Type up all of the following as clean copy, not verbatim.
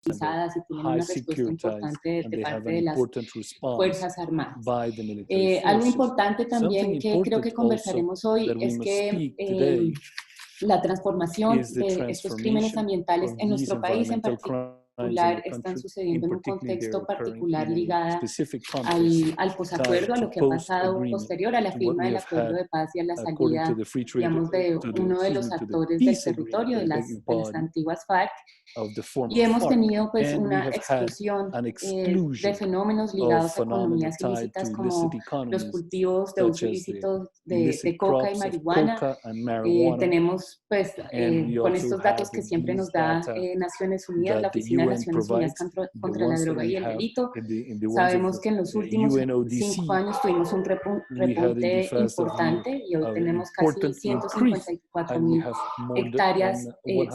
y tienen una respuesta importante de parte de las Fuerzas Armadas. Algo importante también que creo que conversaremos hoy es que la transformación de estos crímenes ambientales en nuestro país en particular están sucediendo en un contexto particular ligado al posacuerdo, a lo que ha pasado posterior a la firma del acuerdo de paz y a la salida, digamos, de uno de los actores del territorio, de las antiguas FARC. Y hemos tenido pues una explosión de fenómenos ligados a economías ilícitas como los cultivos de uso ilícito de coca y marihuana. Tenemos pues con estos datos que siempre nos da Naciones Unidas, la Oficina de Naciones Unidas contra la Droga y el Delito. Sabemos que en los últimos 5 años tuvimos un repunte importante y hoy tenemos casi 154.000 hectáreas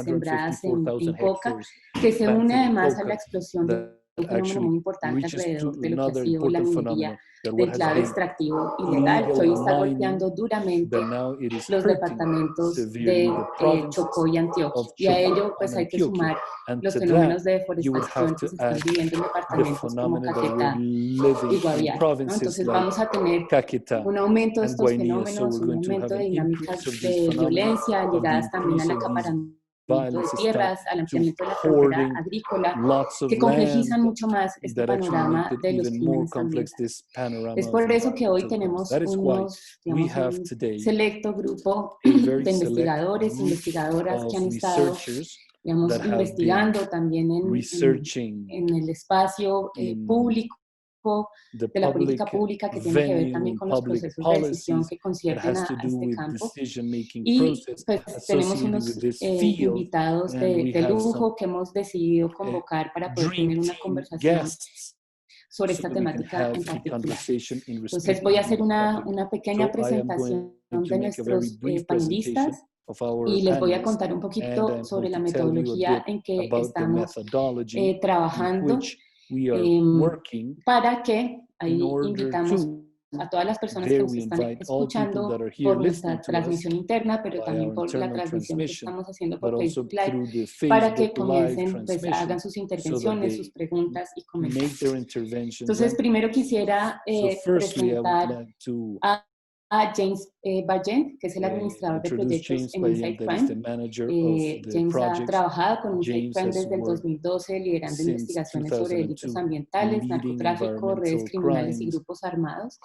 sembradas en coca, que se une además a la explosión de un fenómeno muy importante alrededor de lo que ha sido la minería del clave extractivo ilegal, que hoy está golpeando duramente los departamentos de Chocó y Antioquia. Y a ello pues hay que sumar los fenómenos de deforestación que se están viviendo en departamentos como Caquetá y Guaviare, ¿no? Entonces vamos a tener un aumento de estos fenómenos, un aumento de dinámicas de violencia, llegadas también al acaparamiento de tierras, al ampliamiento de la frontera agrícola, que complejizan mucho más este panorama de los crímenes ambientales. Es por eso que hoy tenemos un selecto grupo de investigadores, investigadoras que han estado, digamos, investigando también en el espacio público de la política pública, que tiene que ver también con los procesos de decisión que conciernen a este campo. Y pues tenemos unos invitados de lujo que hemos decidido convocar para poder tener una conversación sobre esta temática en particular. Entonces voy a hacer una pequeña presentación de nuestros panelistas y les voy a contar un poquito sobre la metodología en que estamos trabajando, para que ahí invitamos a todas las personas que nos están escuchando por nuestra transmisión interna, pero también por la transmisión que estamos haciendo por Facebook Live, para que comiencen, pues hagan sus intervenciones, sus preguntas y comentarios. Entonces, primero quisiera presentar a James Bagent, que es el administrador de proyectos en Inside Crime. James ha trabajado con Inside Crime desde el 2012, liderando investigaciones sobre delitos ambientales, narcotráfico, redes criminales y grupos armados.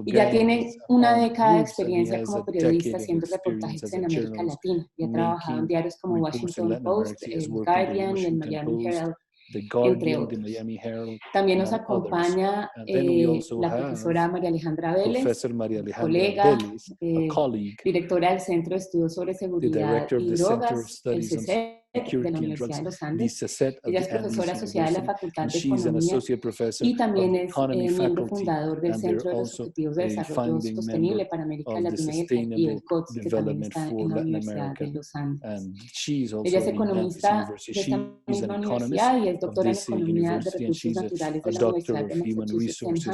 Y ya tiene una década de experiencia como periodista haciendo reportajes en América Latina. Y ha trabajado en diarios como Washington Post, el Guardian y el Miami Herald, entre otros. También nos acompaña la profesora María Alejandra Vélez, colega, directora del Centro de Estudios sobre Seguridad y Drogas, el CECET, de la Universidad de los Andes. Ella es profesora asociada de la Facultad de Economía y también es miembro fundador del Centro de los Objetivos de Desarrollo Sostenible para América Latina y el CODS, que también está en la Universidad de los Andes. Ella es economista de esta misma universidad y es doctora en Economía de Recursos Naturales de la Universidad de Massachusetts en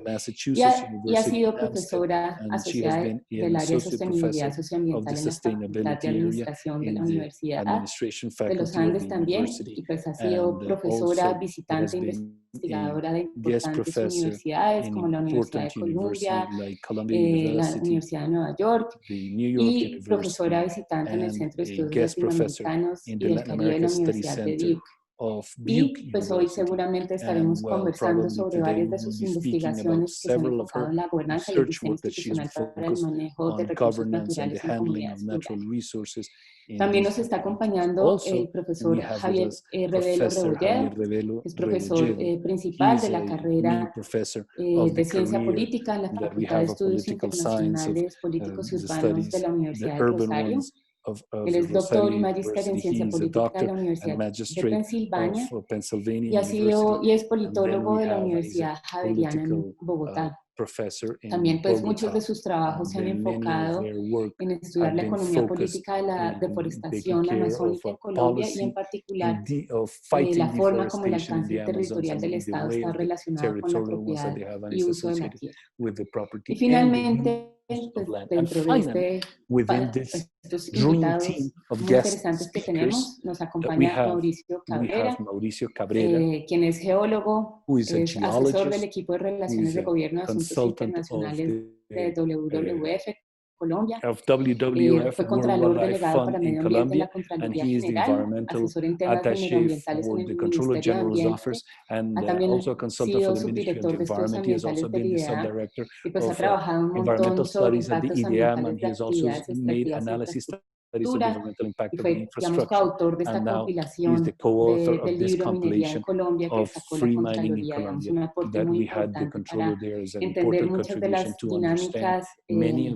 Hampshire y ha sido profesora asociada del área de sostenibilidad socioambiental en la Facultad de Administración de la Universidad de los Andes también, y pues ha sido profesora visitante investigadora de importantes universidades como la Universidad de Columbia, la Universidad de Nueva York, y profesora visitante en el Centro de Estudios Latinoamericanos y del Caribe de la Universidad de Duke. Y pues hoy seguramente estaremos conversando sobre varias de sus investigaciones que se han enfocado en la gobernanza y el diseño institucional para el manejo de recursos naturales en comunidades rurales. También nos está acompañando el profesor Javier Revelo Rebolledo, que es profesor principal de la carrera de Ciencia Política en la Facultad de Estudios Internacionales, Políticos y Urbanos de la Universidad de Rosario. Él es doctor y magíster en Ciencia política de la Universidad de Pensilvania y es politólogo de la Universidad Javeriana en Bogotá. También pues muchos de sus trabajos se han enfocado en estudiar la economía política de la deforestación amazónica en Colombia y en particular la forma como el alcance territorial del Estado está relacionado con la propiedad y uso de la tierra. Y finalmente pues dentro de estos invitados muy interesantes que tenemos, nos acompaña Mauricio Cabrera, quien es geólogo, es asesor del equipo de Relaciones de Gobierno de Asuntos Internacionales de WWF Colombia, fue Contralor Delegado para Medio Ambiente en la Contraloría General, asesor en temas de medioambientales en el Ministerio de Ambiente, ha también sido subdirector de estudios ambientales del IDEA y pues ha trabajado un montón sobre impactos ambientales de actividades extractivas e infraestructura y fue, digamos, coautor de esta compilación del libro Minería en Colombia que sacó la Contraloría, digamos, un aporte muy importante para entender muchas de las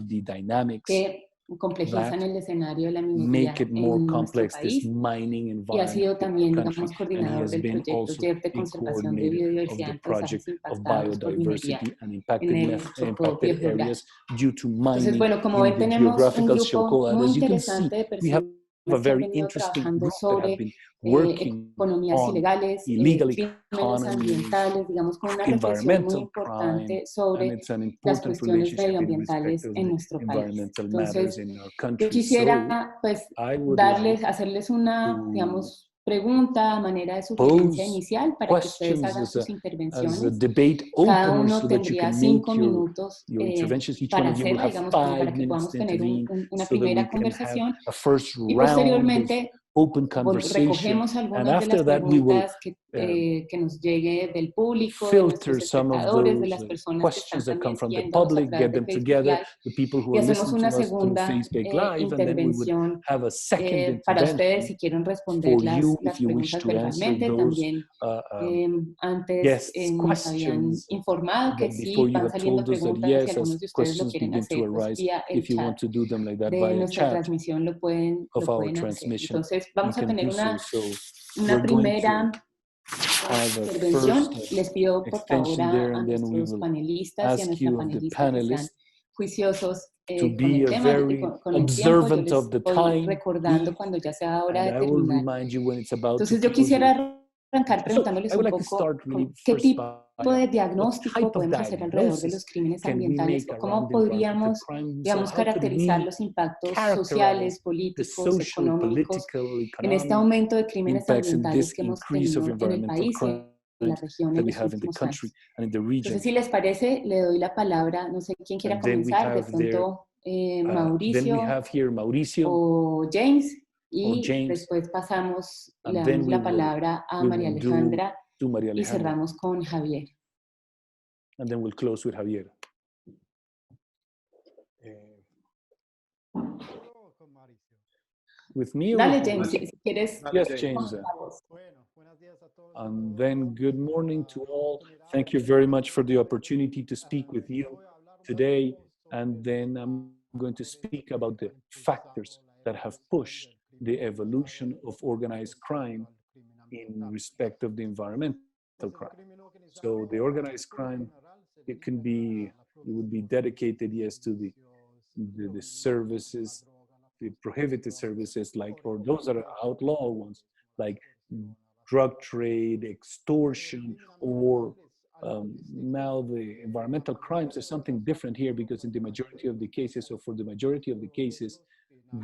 dinámicas que complejizan el escenario de la minería en nuestro país y ha sido también, digamos, coordinador del proyecto JEP de conservación de biodiversidad en paisajes impactados por minería en el Chocó Biobrural. Entonces, bueno, como ven, tenemos un grupo muy interesante de personas que han venido trabajando sobre economías ilegales, crímenes ambientales, digamos, con una reflexión muy importante sobre las cuestiones medioambientales en nuestro país. Entonces, yo quisiera, pues, hacerles una, digamos, pregunta a manera de sugerencia inicial para que ustedes hagan sus intervenciones. Cada uno tendría 5 minutos para hacerla, digamos, como para que podamos tener una primera conversación y posteriormente recogemos algunas de las preguntas que nos llegue del público, de nuestros espectadores, de las personas que están también siguiéndonos a través de Facebook Live y hacemos una segunda intervención para ustedes si quieren responder las preguntas verbalmente. También antes nos habían informado que si van saliendo preguntas, si algunos de ustedes lo quieren hacer pues, vía el chat de nuestra transmisión lo pueden hacer. Entonces vamos a tener una primera intervención. Les pido por favor a nuestros panelistas y a nuestra panelista que sean juiciosos con el tema y con el tiempo. Yo les voy recordando cuando ya sea hora de terminar. Entonces yo quisiera arrancar preguntándoles un poco qué tipo de diagnóstico podemos hacer alrededor de los crímenes ambientales, cómo podríamos, digamos, caracterizar los impactos sociales, políticos, económicos en este aumento de crímenes ambientales que hemos tenido en el país y en la región en los últimos años. Entonces, si les parece, le doy la palabra, no sé quién quiera comenzar, de pronto Mauricio o James, y después pasamos, le damos la palabra a María Alejandra y cerramos con Javier. And then we'll close with Javier. With me or Dale, James, si quieres. Yes, James. And then good morning to all. Thank you very much for the opportunity to speak with you today. And then I'm going to speak about the factors that have pushed the evolution of organized crime in respect of the environmental crime. So the organized crime, it would be dedicated, yes, to the services, the prohibited services, like, or those that are outlaw ones, like drug trade, extortion, or now the environmental crimes is something different here, because in the majority of the cases, or for the majority of the cases,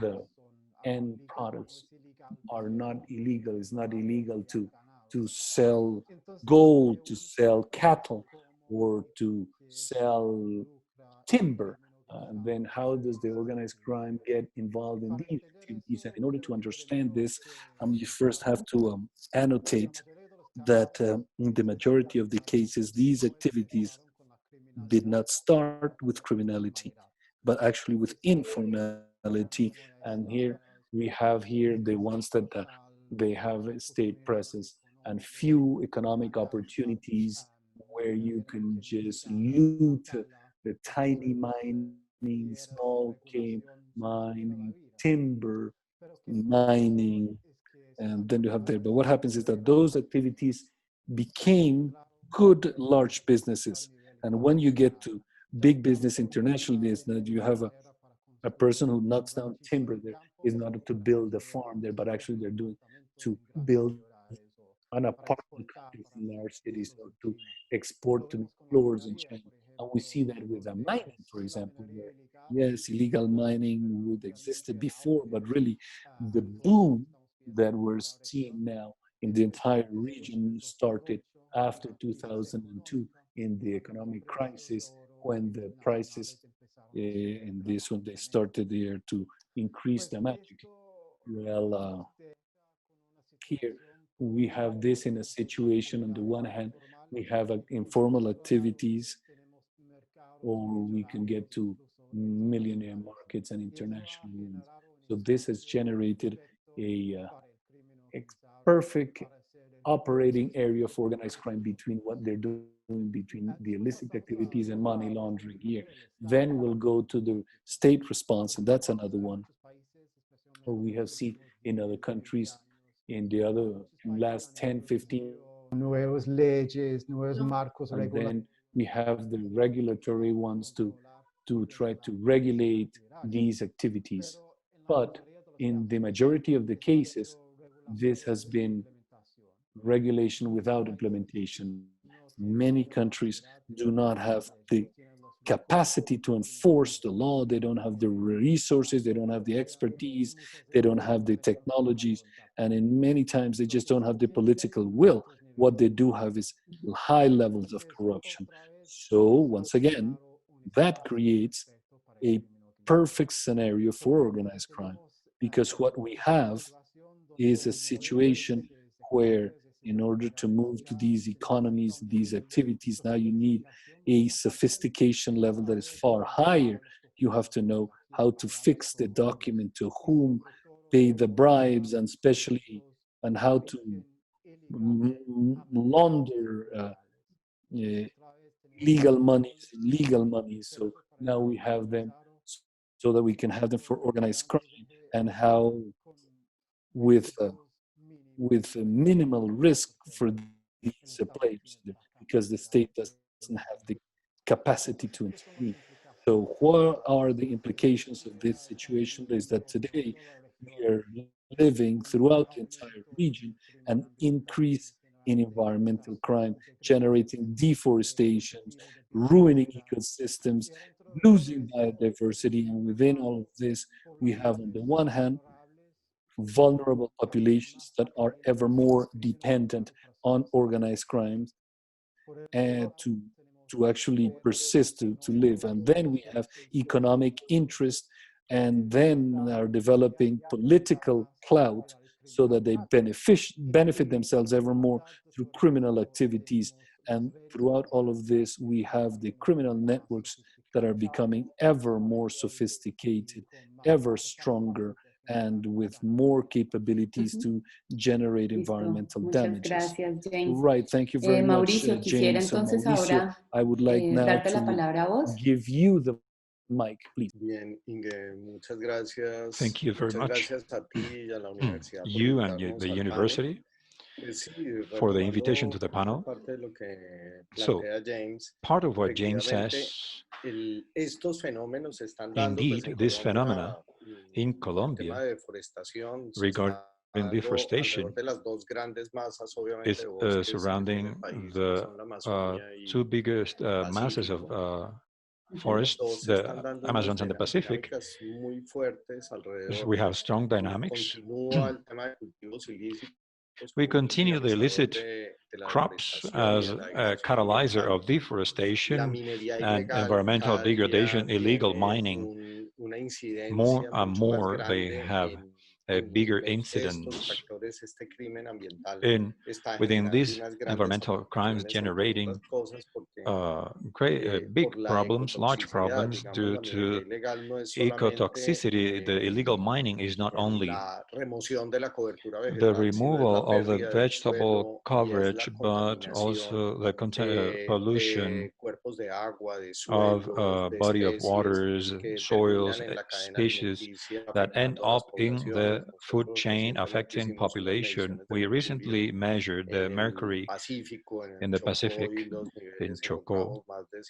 the end products are not illegal. It's not illegal to sell gold, to sell cattle, or to sell timber. Then how does the organized crime get involved in these activities? And in order to understand this, you first have to annotate that in the majority of the cases, these activities did not start with criminality, but actually with informality. And here we have the ones that they have state presence and few economic opportunities where you can just loot the tiny mining, small game mining, timber mining, and then you have there. But what happens is that those activities became good large businesses. And when you get to big business internationally, is that you have a person who knocks down timber there is not to build a farm there, but actually they're doing to build an apartment complex in large cities, or to export to floors in China. And we see that with mining, for example, where yes, illegal mining would existed before, but really the boom that we're seeing now in the entire region started after 2002 in the economic crisis when the prices in this when they started there to increase dramatically. Well, here we have this in a situation on the one hand, we have informal activities or we can get to millionaire markets and international ones. So this has generated a perfect operating area of organized crime between what they're doing between the illicit activities and money laundering here. Then we'll go to the state response, and that's another one. Or we have seen in other countries in the other last 10, 15 years. Nuevas leyes, nuevos marcos And regulatorios. then we have the regulatory ones to try to regulate these activities. But in the majority of the cases, this has been regulation without implementation. Many countries do not have the capacity to enforce the law. They don't have the resources, they don't have the expertise, they don't have the technologies, and in many times they just don't have the political will. What they do have is high levels of corruption. So once again, that creates a perfect scenario for organized crime because what we have is a situation where in order to move to these economies, these activities, now you need a sophistication level that is far higher. You have to know how to fix the document, to whom pay the bribes, and especially and how to launder legal monies. So now we have them so that we can have them for organized crime and how with with minimal risk for these players because the state doesn't have the capacity to intervene. So what are the implications of this situation is that today we are living throughout the entire region an increase in environmental crime, generating deforestations, ruining ecosystems, losing biodiversity. And within all of this, we have on the one hand vulnerable populations that are ever more dependent on organized crimes and to actually persist to live. And then we have economic interest and then are developing political clout so that they benefit themselves ever more through criminal activities. And throughout all of this, we have the criminal networks that are becoming ever more sophisticated, ever stronger, and with more capabilities Ujú. to generate Listo. environmental Muchas damages. gracias, James. Right, thank you very much, Mauricio, quisiera James. So entonces Mauricio, ahora I would like now darte la to palabra a vos. give you the mic, please. Bien, Inge, Thank you very muchas much, gracias a ti y a la universidad por you and the invitarnos al panel. university, Pues sí, for the invitation to retomando the panel. parte de lo que So, plantea James, part of what James efectivamente, says, estos fenómenos se están dando, pues indeed, en this Colombia, phenomena in el tema Colombia de deforestación se regarding está dando alrededor deforestation de las dos grandes masas, obviamente, is de bosques que tiene surrounding el país, que the son la Amazonía two y biggest el masses of Pacífico. Y los forests, dos se the están dando unas Amazons and the Pacific. dinámicas muy fuertes We alrededor. have strong dynamics. Continúa el tema de cultivos ilícitos We como un continue the dinamizador illicit de la crops deforestación y as de la a degradación catalyzer ambiental. of La deforestation minería and ilegal environmental cada día degradation, illegal tiene mining. una More incidencia and mucho más more, they grande have a bigger estos incidence factores, este crimen ambiental in está within generando these unas grandes environmental crimes, afectaciones, entre generating otras cosas, porque big por la problems, large ecotoxicidad, problems digamos, due la minería to ilegal no es solamente ecotoxicity. The illegal mining is not only la remoción de la cobertura the vegetal, sino es removal la of the pérdida del vegetable suelo y es coverage, la but contaminación also the pollution de cuerpos de agua, de of suelos, de body of especies waters, que soils, terminan en la cadena species alimenticia that end afectando a las up in the poblaciones. food Nosotros chain recientemente affecting hicimos unas population. mediciones de We mercurio recently measured en the el mercury Pacífico, en in el the Chocó, Pacific. y los In niveles Choco, encontramos más del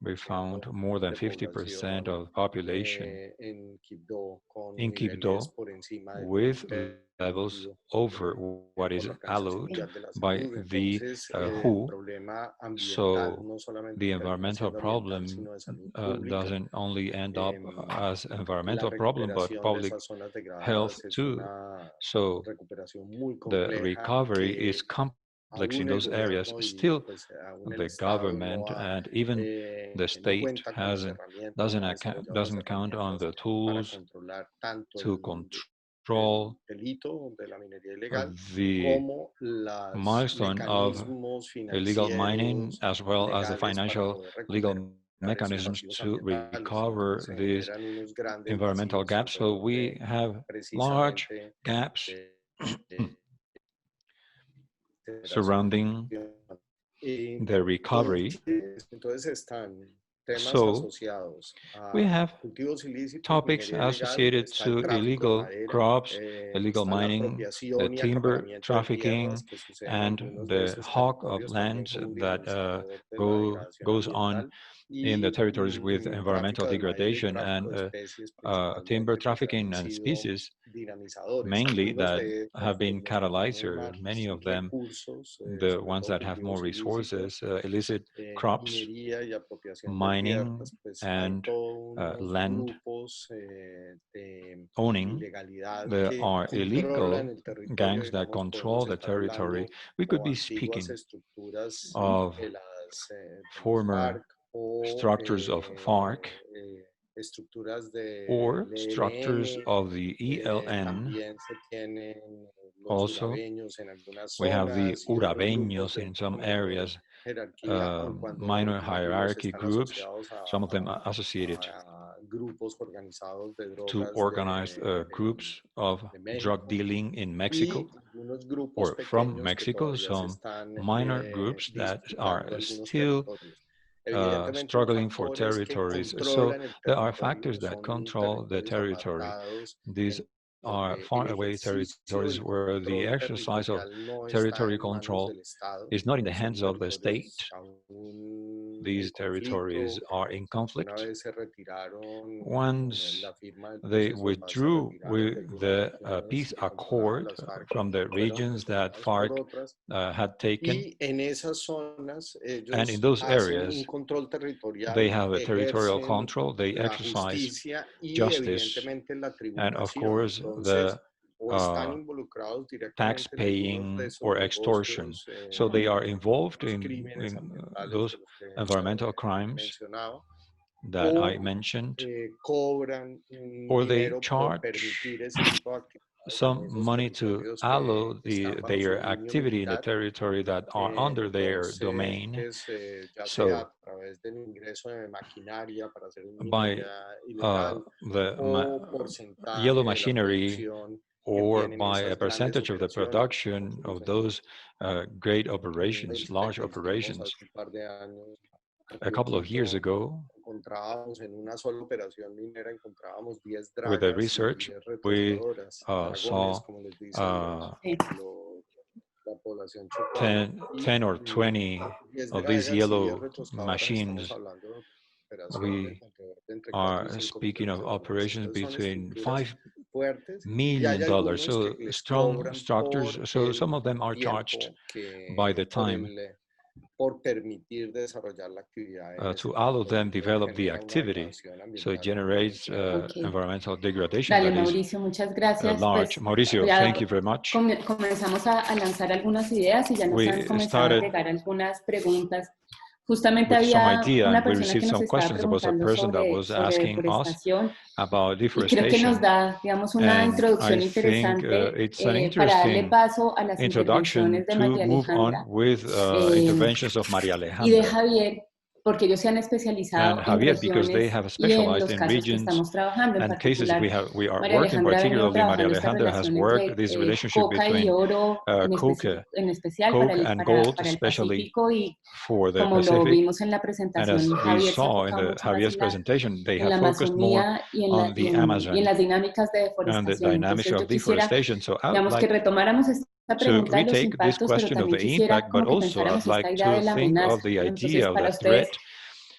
we found 50% more than de 50% población of population en Quibdó con in niveles Quibdó por encima del with límite levels over what is por la Organización allowed Mundial de la by Salud. the Entonces, el WHO. problema ambiental So no solamente the termina environmental siendo ambiental, problem sino de salud pública. doesn't only end up as La environmental problem, but recuperación de public esas zonas health degradadas es too. una So recuperación muy the compleja recovery is que complex in aún el those areas. gobierno y Still, pues aún el the Estado government and even the no state cuenta con las herramientas, no ha desarrollado las doesn't count on herramientas the para tools controlar tanto to el control delito de la minería ilegal the como los milestone of mecanismos illegal mining, financieros as well as the legales para financial poder recuperar legal esos mechanisms pasivos to ambientales. recover Entonces se these generan unos grandes environmental vacíos gaps. So alrededor we de have large precisamente gaps de surrounding the recovery. entonces están temas So asociados we a have cultivos ilícitos, topics minería ilegal, associated está el to tráfico de illegal madera, crops, illegal está la mining, the apropiación y timber acaparamiento de trafficking, tierras que sucede en and algunos de the esos hawk of territorios también lands con un that dinamizador de la degradación goes on ambiental in the y territories with environmental tráfico de madera y degradation, tráfico and de especies timber principalmente que trafficking han and sido species dinamizadores. mainly Algunos that de have estos pues been los que tienen catalyzer, más many of them, recursos, the sobre ones todo that have more cultivos ilícitos, resources, illicit crops, minería y apropiación de mining, tierras, pues hay and todos unos land grupos de owning. ilegalidad There que are controlan illegal el territorio, gangs that digamos, control podemos the estar territory. hablando We could o be antiguas speaking estructuras of de las former FARC o structures of FARC estructuras del or structures ELN. of the ELN. También se tienen los Also, urabeños en algunas we have the zonas y otros grupos Urabeños de in some menor areas, jerarquía, aun cuando minor algunos hierarchy están groups, asociados some of them are associated a grupos organizados de to drogas organized groups of de drug México dealing in Mexico y algunos grupos or from pequeños que Mexico, todavía se some están minor groups that are disputando algunos still territorios. Evidentemente, los struggling for actores que territories. So controlan el there are factors territorio that son control the territorios territory. apartados These en are donde el far away ejercicio territories del where the control exercise of territorial no está territory en manos control del Estado. is not in the Son hands of the state. territorios aún en These territories conflicto. are in Una conflict. vez se retiraron con Once la firma del they proceso de paz, se withdrew retiraron with de algunas the regiones peace que controlaban accord las FARC, from the fueron regions that reemplazadas por FARC otras. had taken. Y en esas zonas And in ellos those hacen un areas, control they territorial, have a territorial ejercen control, they la exercise justicia y justice, evidentemente la and of tributación. course, the Entonces, o están involucrados tax directamente en algunos de paying esos or extortion. negocios, So they are involved los crímenes in ambientales those de los que environmental crimes mencionaba, that I o mentioned, cobran or they dinero por charge permitir ese tipo de actividades en some esos money to territorios allow que están bajo su their dominio activity in the militar. territory that are under their Entonces, domain. ya sea So a través del ingreso de maquinaria para hacer by minería ilegal the o yellow porcentaje de la machinery producción que or tienen by a esas grandes percentage of the operaciones. production Nosotros of en those great el operations, large que hicimos operations. hace un par de años, A couple of years arqueología, ago, encontrábamos en una sola operación minera, encontrábamos 10 with the dragas y research, 10 we retrocedoras, saw dragones, como les dicen la población chocuana, 10 or 20 10 of these dragas y 10 yellow retrocedoras, estamos machines. hablando de operaciones We alrededor de entre 4 y are 5 speaking millones of de dólares. operations Entonces son between estructuras $5 fuertes y hay million. algunos So que les strong cobran structures. por So some el of them are charged tiempo by the por time por permitir desarrollar la actividad en ese to allow them territorio. Entonces develop the genera una activity. degradación So it ambiental generates grande. environmental degradation Dale, that is Mauricio, muchas gracias. large. Pues Mauricio, ya thank you very much. comenzamos a lanzar algunas ideas y ya nos han We comenzado a started llegar algunas preguntas. Justamente with some había idea una and we persona que received nos some estaba questions. There was a preguntando person that was sobre asking us deforestación about y creo que nos deforestation. da, digamos, una And introducción I think interesante it's an para darle interesting paso a las introduction intervenciones de to María move on Alejandra with eh, interventions of Maria y de Alejandra Javier, porque ellos se han and especializado en Javier, because they regiones have y en specialized los in casos que regions estamos trabajando. En and cases particular, we are María working. Alejandra ha venido Particularly, Maria trabajando esta Alejandra has relación worked entre this relationship coca y between oro en especial para coke and para, gold, para el especially Pacífico y for the como lo Pacific. vimos en la And as presentación, we Javier se ha saw in enfocado the mucho más Javier's presentation, they en have la focused more Amazonía y on the y en Amazon las dinámicas de and the deforestación. dynamics Entonces of yo quisiera, deforestation. So I would digamos, que like retomáramos esta to pregunta de los retake this impactos, pero question of también the quisiera impact, but como que also I'd pensáramos esta like idea to de la think amenaza, of the ¿no? Entonces, idea of para the ustedes, threat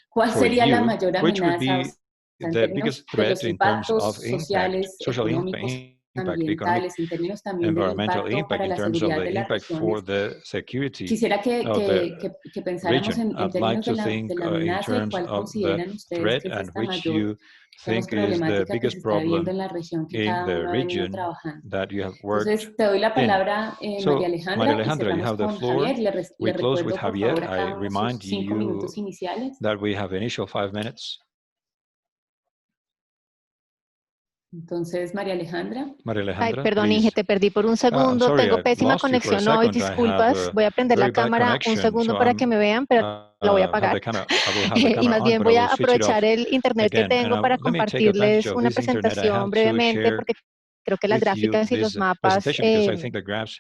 ¿cuál for sería la you, mayor which would amenaza, o be sea, en the biggest términos de threat los in terms of impactos impact, sociales, social económicos ambientales, en términos también del environmental impacto impact, para in la terms of seguridad the de las impact for regiones, the security quisiera of the que pensáramos region. en I'd like términos to de think la in amenaza y terms cuál of the consideran ustedes threat que es and esta which mayor, you digamos, think is the problemática que se biggest está viendo problem en la región que in cada the uno ha venido region trabajando. that you have worked Entonces, te doy la in. palabra, María So, Maria Alejandra, y Alejandra, you cerramos have the con floor. Javier. We Le close with recuerdo, por favor, Javier. a I cada uno sus remind 5 minutos you iniciales. that we have initial 5 minutes. Entonces, María Alejandra. Maria Ay, Alejandra, perdón, Inge, please. te perdí por un I'm segundo. sorry, Tengo I pésima lost you for a conexión hoy, second. I have disculpas. a Voy a prender la very bad cámara un connection, segundo so para que me vean, pero la voy a apagar. I will have the Y camera más on, bien but I voy will a switch it off aprovechar el internet que again. And tengo para let me take advantage compartirles of una this internet I have presentación to brevemente, share porque creo que las with you gráficas y los this mapas presentation, because I think the graphs,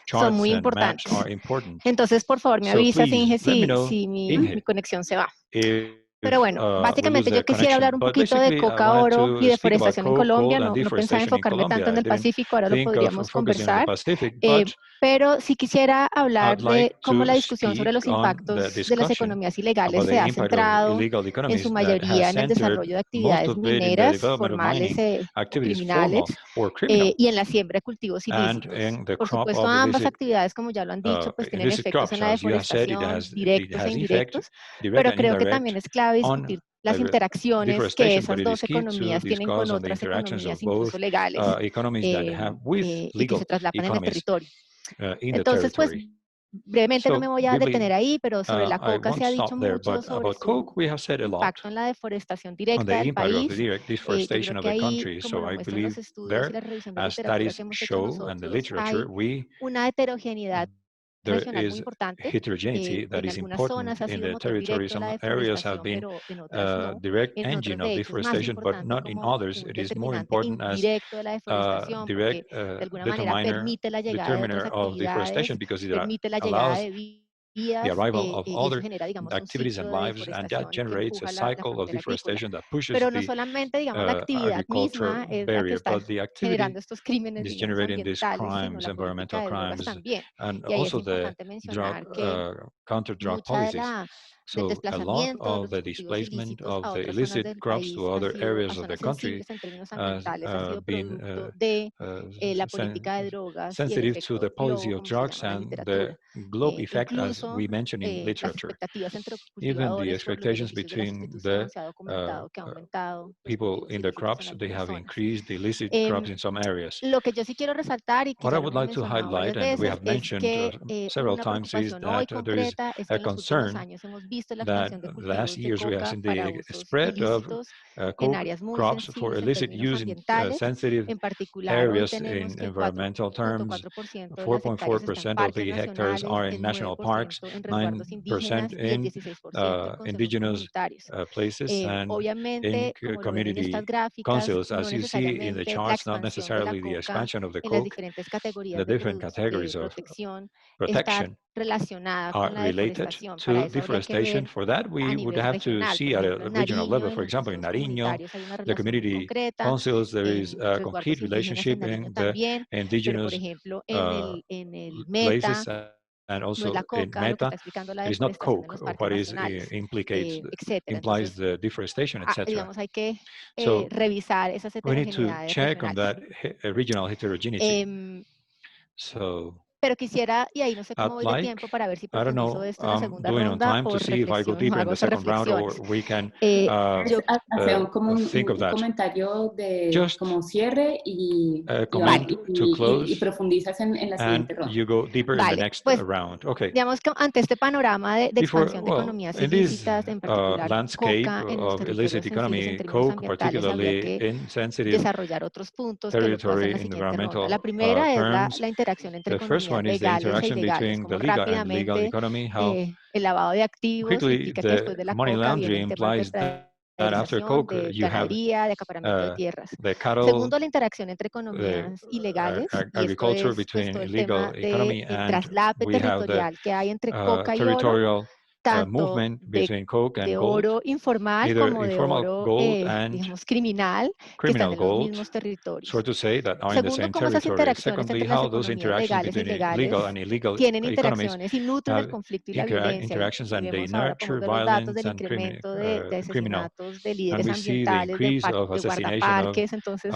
son charts, muy and maps importantes. are important. Entonces, por favor, me So avisas, please, Inge, let me si, know, si mi Inge, conexión se va. Pero if bueno, we lose básicamente yo the quisiera hablar connection. un But poquito de basically, I coca, wanted oro y to speak about deforestación en coke, Colombia. gold, and No pensaba deforestation in enfocarme tanto Colombia. en I el didn't Pacífico, ahora lo think of podríamos focusing on the conversar. Pacific, but Pero sí quisiera hablar I'd de like cómo to la discusión sobre speak los on the impactos de las discussion economías ilegales about se the ha impact of centrado illegal en su economies that has mayoría en el centered desarrollo de most actividades of it in the mineras, development of formales mining o activities, criminales, formal or criminal, y en la siembra de cultivos and ilícitos. in the Por crop supuesto, of ambas actividades, como ya lo han dicho, pues tienen illicit efectos en crops. la As you have said, it deforestación, has directos e effect, indirectos, direct pero and creo que también indirect, es clave on discutir las interacciones que deforestation, but esas it is dos key to economías tienen con discuss on the otras interactions of economías, incluso both legales, economies that have with y que se legal traslapan en el economies territorio. in the Entonces, pues, territory. brevemente no me So, voy a briefly, detener ahí, pero sobre la I coca se won't ha dicho stop there, mucho but sobre about su coke, we have said a lot impacto en la deforestación on directa the del impact of the país. direct Yo creo deforestation of que the ahí, country. como So lo I muestran los believe estudios y there, la revisión de as literatura que studies hemos hecho show and the nosotros, literature, hay una heterogeneidad there regional muy is importante. heterogeneity that En is algunas important zonas ha in sido the motor territory. directo la Some areas have deforestación, been pero en otras no. direct En otras, engine of de hecho, es más deforestation, but importante not in como others. un It is more determinante important as indirecto de la deforestación, direct porque de alguna manera determiner, permite la llegada de otras determiner of actividades, deforestation, because it permite la llegada allows de the vidas, arrival of y eso other genera, digamos, un activities and ciclo de lives, and that deforestación que generates a empuja la cycle of frontera agrícola. deforestation that pushes Pero no the solamente, digamos, la actividad agriculture misma es la que barrier, está but the generando activity estos crímenes, is digamos, generating these ambientales, sino crimes, la política environmental de drogas crimes, también. and Y ahí es also the importante drug mencionar que counter-drug mucha policies. del So a lot desplazamiento de of los the cultivos displacement ilícitos of a the otras zonas illicit del crops to país other a areas of the zonas country sensibles en términos has ambientales ha sido been producto de la política de drogas y el sensitive to the efecto policy globo, of como se drugs llama en la and the literatura. globe effect, as Incluso we mention in las literature. expectativas entre Even the cultivadores por los expectations beneficios de la between sustitución the se ha documentado que ha aumentado los people cultivos in the ilícitos en crops, they algunas have zonas. increased the illicit crops in some areas. Lo que yo sí quiero resaltar y que What I ya lo would hemos like to mencionado varias highlight, and we veces, have es mentioned que several una times, is preocupación hoy that there is concreta es que a en los últimos concern años hemos visto la that expansión de last cultivos de years we have coca seen para the usos spread of ilícitos en coke áreas muy crops for sensibles en illicit términos use in ambientales. sensitive En particular, hoy areas tenemos in que el environmental terms. 4.4% de las hectáreas están en 4.4% of parques the hectares nacionales, are in el national parks, 9% en resguardos 9% indígenas y el in 16% en consejos indigenous comunitarios. places, and in Obviamente, como lo ven en estas community gráficas, councils, no as you see in the necesariamente la charts, not expansión de la necessarily the coca expansion of the en las coke, diferentes the categorías de different categories of protección está protection relacionada are con la related deforestación. Para to eso habría que deforestation. ver For that, a we would nivel have to regional. Por see at ejemplo, a en regional level. Nariño, For en los example, in consejos Nariño, comunitarios hay una the relación muy community concreta, councils, there is en a complete resguardos indígenas en relationship Nariño in the también, pero por indigenous ejemplo uh, en el places, Meta and no es la also in coca lo que Meta. está explicando la It is not deforestación en coke los parques what is nacionales, etcétera. implies Entonces, the deforestation, etc. digamos, hay que So revisar esas we need to heterogeneidades check on regionales. that regional heterogeneity. So Pero quisiera, y ahí no sé cómo I'd voy de like, tiempo para ver si I don't profundizo know, esto en la segunda doing on ronda time o to see if I go reflexiono, deeper in hago the esas second round, or reflexiones. we can Yo hacer como think of un that. comentario de Just como cierre a comment to y close, profundizas en la and siguiente ronda. you go deeper in the Vale, next pues round. Okay. digamos que ante este panorama de expansión de economías In this ilícitas, en particular landscape coca en los of illicit territorios sensibles en economy, términos coke, ambientales, habría particularly que in sensitive desarrollar otros puntos que lo puedo hacer en la territory in siguiente ronda. La environmental primera es terms, la interacción entre the first economías one is the legales e interaction ilegales, between the como legal and illegal rápidamente economy, how el lavado de activos quickly implica que después the de la money coca vienen laundering temas de implies that after praderización, coke de you have ganadería, de acaparamiento de tierras. the cattle, Segundo, la interacción entre the economías ilegales, y esto agriculture es pues between todo el illegal tema de economy, and traslape we have the territorial que hay entre coca y oro, territorial tanto movement between coke and de gold, oro informal either como de informal oro, gold and digamos, criminal, que están criminal en los gold, mismos so territorios. to say, that are in the Segundo, same cómo esas territory. interacciones Secondly, entre las how those economías interactions legales e between ilegales legal and illegal tienen economies interacciones y nutren el have conflicto y la violencia. interactions, Y and they vemos ahora, por nurture ejemplo, los datos violence del and incremento de criminal. asesinatos de And líderes we see the ambientales, increase of de assassination of guardaparques. Entonces,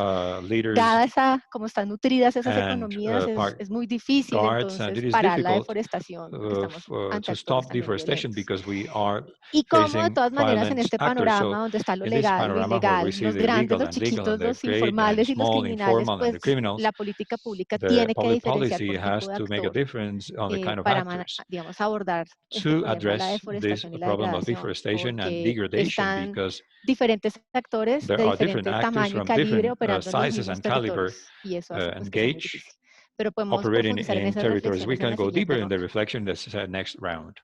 leaders dada esa, como están nutridas esas and economías, park es muy difícil guards, and entonces it is parar la difficult deforestación porque estamos ante to actores stop también deforestation violentos. because we are Y cómo de facing todas maneras en violent este actors. panorama So donde está lo in this legal, lo panorama where we ilegal, see los the grandes, legal los and legal and chiquitos, the los great and informales y los small, criminales, informal and the pues criminals, la política pública the tiene que public diferenciar policy por tipo has de to make a actor difference on the kind of para, actors digamos, abordar este to problema de la address this deforestación y la problem of degradación, deforestation and porque degradation, están because diferentes actores there de are different diferente actors tamaño y from calibre different operando en los sizes mismos and caliber territorios y eso hace pues que sea muy engaged, difícil. Pero podemos operating profundizar en in esas territories. We reflexiones en can la go siguiente deeper in the ronda. reflection this next round.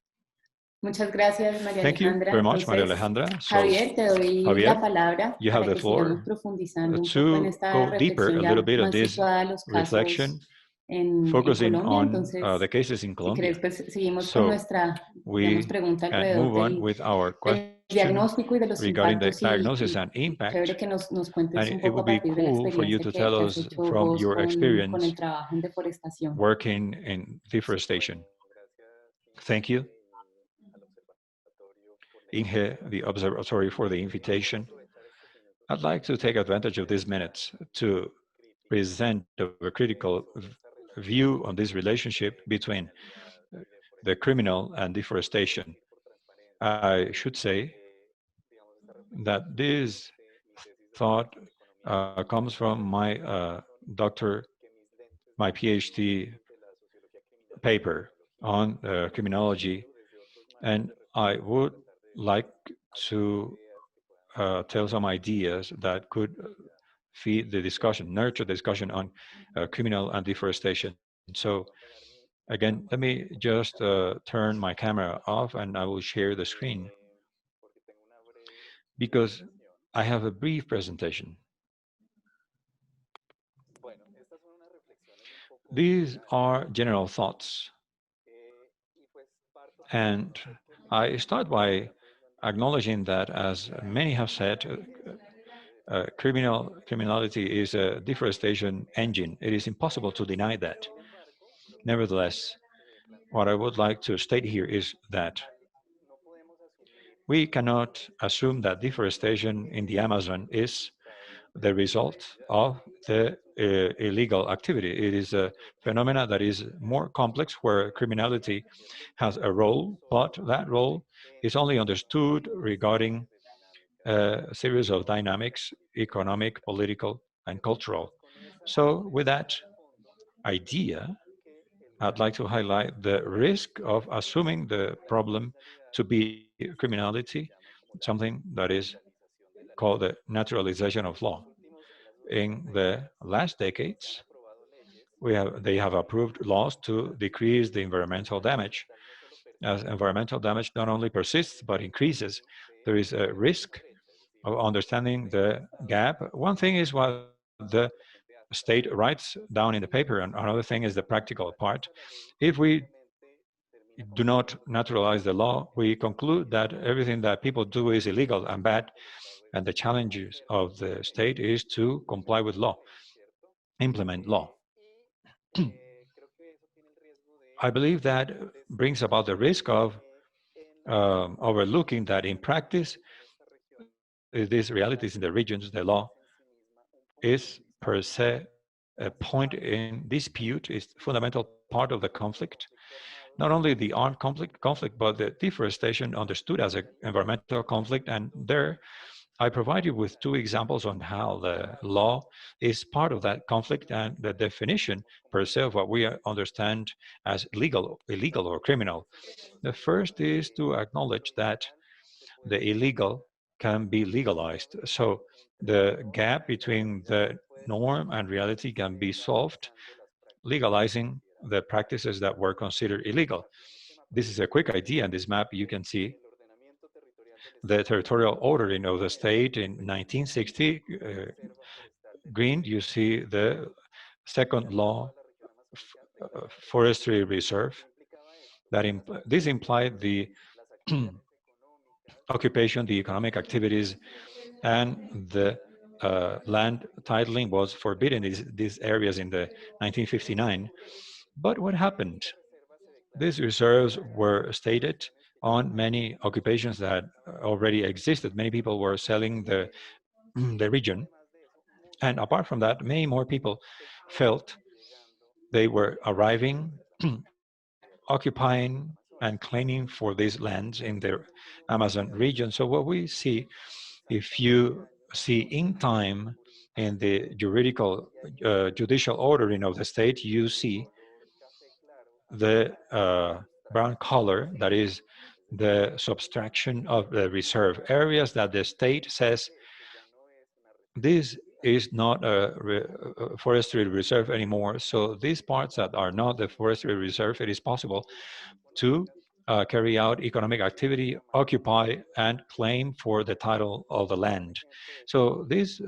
Muchas gracias, María Thank you Alejandra. very much, Maria Entonces, Alejandra. So, Javier, te doy la Javier, palabra you have para the que sigamos floor profundizando un poco en to esta go deeper reflexión a little ya bit on más this situada a los reflection, casos en focusing Colombia. on the Entonces, cases in si Colombia. querés, pues seguimos con So nuestra, digamos, we pregunta can alrededor move on with our del question diagnóstico y de los regarding the impactos diagnosis y and impact. chévere que nos cuentes And un it poco would a be partir de la cool for you experiencia to tell que has us hecho from vos your con experience el trabajo en deforestación. working in deforestation. Thank you, Inge, the Observatory, for the invitation. I'd like to take advantage of these minutes to present a critical view on this relationship between the criminal and deforestation. I should say that this thought comes from my my PhD paper on criminology, and I would like to tell some ideas that could feed the discussion, nurture the discussion on criminal and deforestation. So again, let me just turn my camera off and I will share the screen because I have a brief presentation. These are general thoughts. And I start by acknowledging that, as many have said, criminality is a deforestation engine. It is impossible to deny that. Nevertheless, what I would like to state here is that we cannot assume that deforestation in the Amazon is the result of the illegal activity. It is a phenomena that is more complex where criminality has a role, but that role is only understood regarding a series of dynamics, economic, political, and cultural. So with that idea, I'd like to highlight the risk of assuming the problem to be criminality, something that is called the naturalization of law. In the last decades, they have approved laws to decrease the environmental damage. As environmental damage not only persists but increases, there is a risk of understanding the gap. One thing is what the state writes down in the paper, and another thing is the practical part. If we do not naturalize the law, we conclude that everything that people do is illegal and bad, and the challenges of the state is to comply with law, implement law. I believe that brings about the risk of overlooking that in practice, these realities in the regions, the law is per se a point in dispute, is fundamental part of the conflict. Not only the armed conflict, but the deforestation understood as an environmental conflict. And there, I provide you with two examples on how the law is part of that conflict and the definition per se of what we understand as illegal or criminal. The first is to acknowledge that the illegal can be legalized. So the gap between the norm and reality can be solved, legalizing the practices that were considered illegal. This is a quick idea. In this map, you can see the territorial ordering of the state in 1960. Green, you see the second law, forestry reserve. This implied the occupation, the economic activities, and the land titling was forbidden in these areas in the 1959. But what happened? These reserves were stated on many occupations that already existed. Many people were selling the region. And apart from that, many more people felt they were arriving, occupying, and claiming for these lands in the Amazon region. So what we see, if you see in time in the judicial ordering of the state, you see the brown color, that is the subtraction of the reserve areas that the state says this is not a forestry reserve anymore. So these parts that are not the forestry reserve, it is possible to carry out economic activity, occupy, and claim for the title of the land. So this,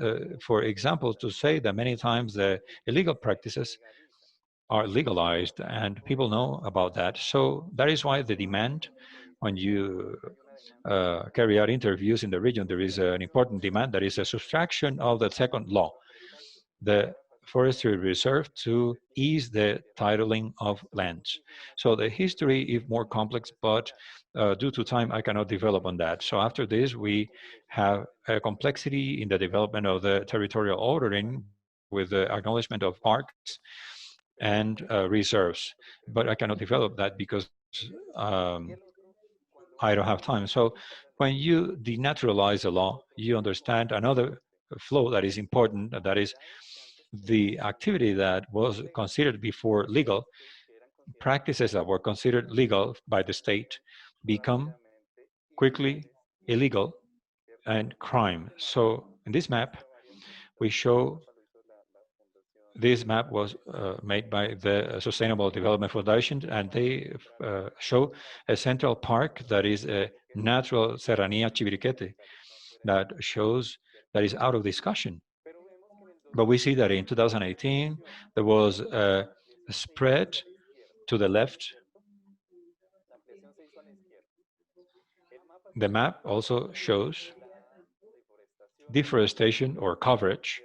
for example, to say that many times the illegal practices are legalized and people know about that. So that is why the demand, when you carry out interviews in the region, there is an important demand that is a subtraction of the second law, the forestry reserve, to ease the titling of lands. So the history is more complex, but due to time, I cannot develop on that. So after this, we have a complexity in the development of the territorial ordering with the acknowledgement of parks and reserves. But I cannot develop that because I don't have time. So when you denaturalize a law, you understand another flow that is important, that is the activity that was considered before legal, practices that were considered legal by the state become quickly illegal and crime. So in this map, we show this map was made by the Sustainable Development Foundation, and they show a central park that is a natural Serranía Chiviriquete that shows that is out of discussion. But we see that in 2018, there was a spread to the left. The map also shows deforestation or coverage.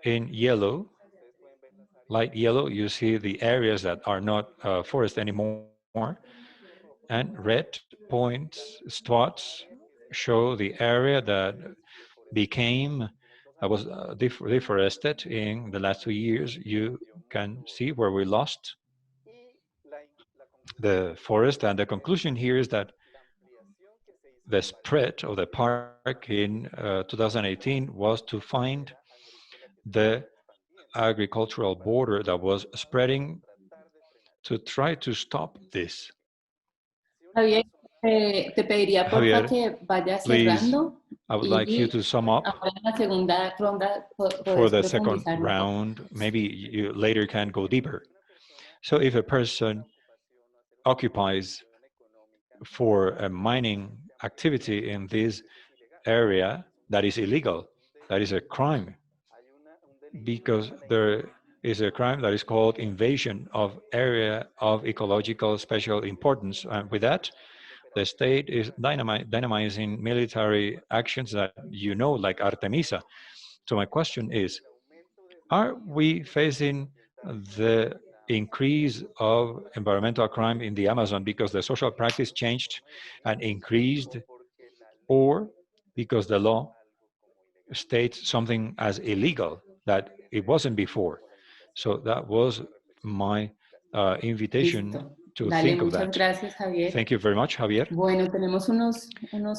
In yellow, light yellow, you see the areas that are not forest anymore, and red points, spots, show the area that became was deforested in the last 2 years. You can see where we lost the forest, and the conclusion here is that the spread of the park in 2018 was to find the agricultural border that was spreading to try to stop this. Javier, te pediría porfa Javier, que vayas please, cerrando I would like you y to sum up ahora en la segunda ronda for puedes the second profundizar un poco. round. Maybe you later can go deeper. So if a person occupies for a mining activity in this area that is illegal, that is a crime, because there is a crime that is called invasion of area of ecological special importance. And with that, the state is dynamizing military actions that you know, like Artemisa. So my question is, are we facing the increase of environmental crime in the Amazon because the social practice changed and increased, or because the law states something as illegal that it wasn't before? So that was my invitation Listo. to Dale, think of muchas that. gracias, Javier. Thank you very much, Javier. Bueno, tenemos unos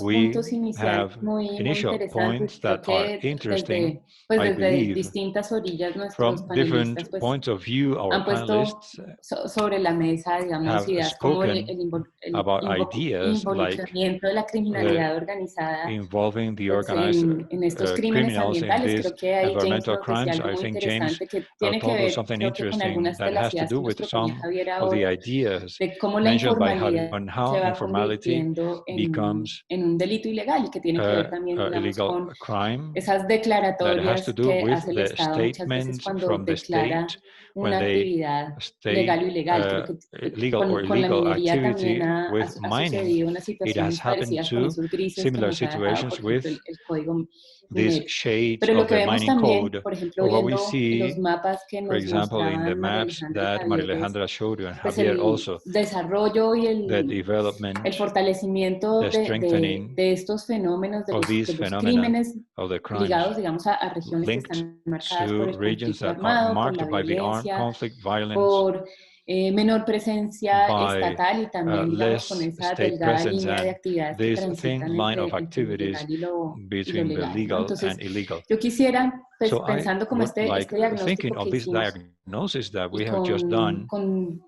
We puntos iniciales have muy initial interesantes. points Creo that are que interesting, pues I desde believe. distintas orillas nuestros From different panelistas pues points of view, our han puesto panelists sobre la mesa, digamos, have ideas como el spoken about ideas like involucramiento de la criminalidad organizada involving the pues, organized en estos crímenes criminals in ambientales. these Creo que ahí James environmental nos decía crimes. algo I muy think James interesante que tiene que told us ver, something creo que con interesting algunas de that las has to ideas do que nos with proponía some Javier of the ahora, ideas de cómo la mentioned by informalidad Javier on how se va informality convirtiendo becomes en un delito ilegal y que tiene que ver también, digamos, illegal con crime, esas that has to declaratorias do que with hace el the Estado muchas veces statements cuando from the declara state when una they actividad state legal o ilegal. Creo que legal or con la illegal minería también activity with ha mining. sucedido unas It has situaciones happened parecidas con to esos grises que similar nos ha dejado, por situations with ejemplo, el código these minero. shades Pero lo of que the vemos mining también, code, por ejemplo, or what we viendo los see, mapas que for nos example, in the mostraban María maps Alejandra y that Maria Javier, Alejandra showed you and pues Javier el also, desarrollo y the el development, fortalecimiento the strengthening de estos fenómenos, of these de los phenomena, crímenes of the crimes ligados, digamos, a regiones que linked están marcadas por to el regions conflicto that are armado, por la marked by the armed violencia, conflict, violence, por menor presencia by estatal y también, digamos, con less esa state delgada presence línea de and actividades que this thin transitan line of entre lo activities ilegal y lo between the legal, ¿no? legal Entonces, and illegal. yo quisiera, pues, So I pensando como would like, este thinking diagnóstico of que this hicimos diagnosis that we y have just done, con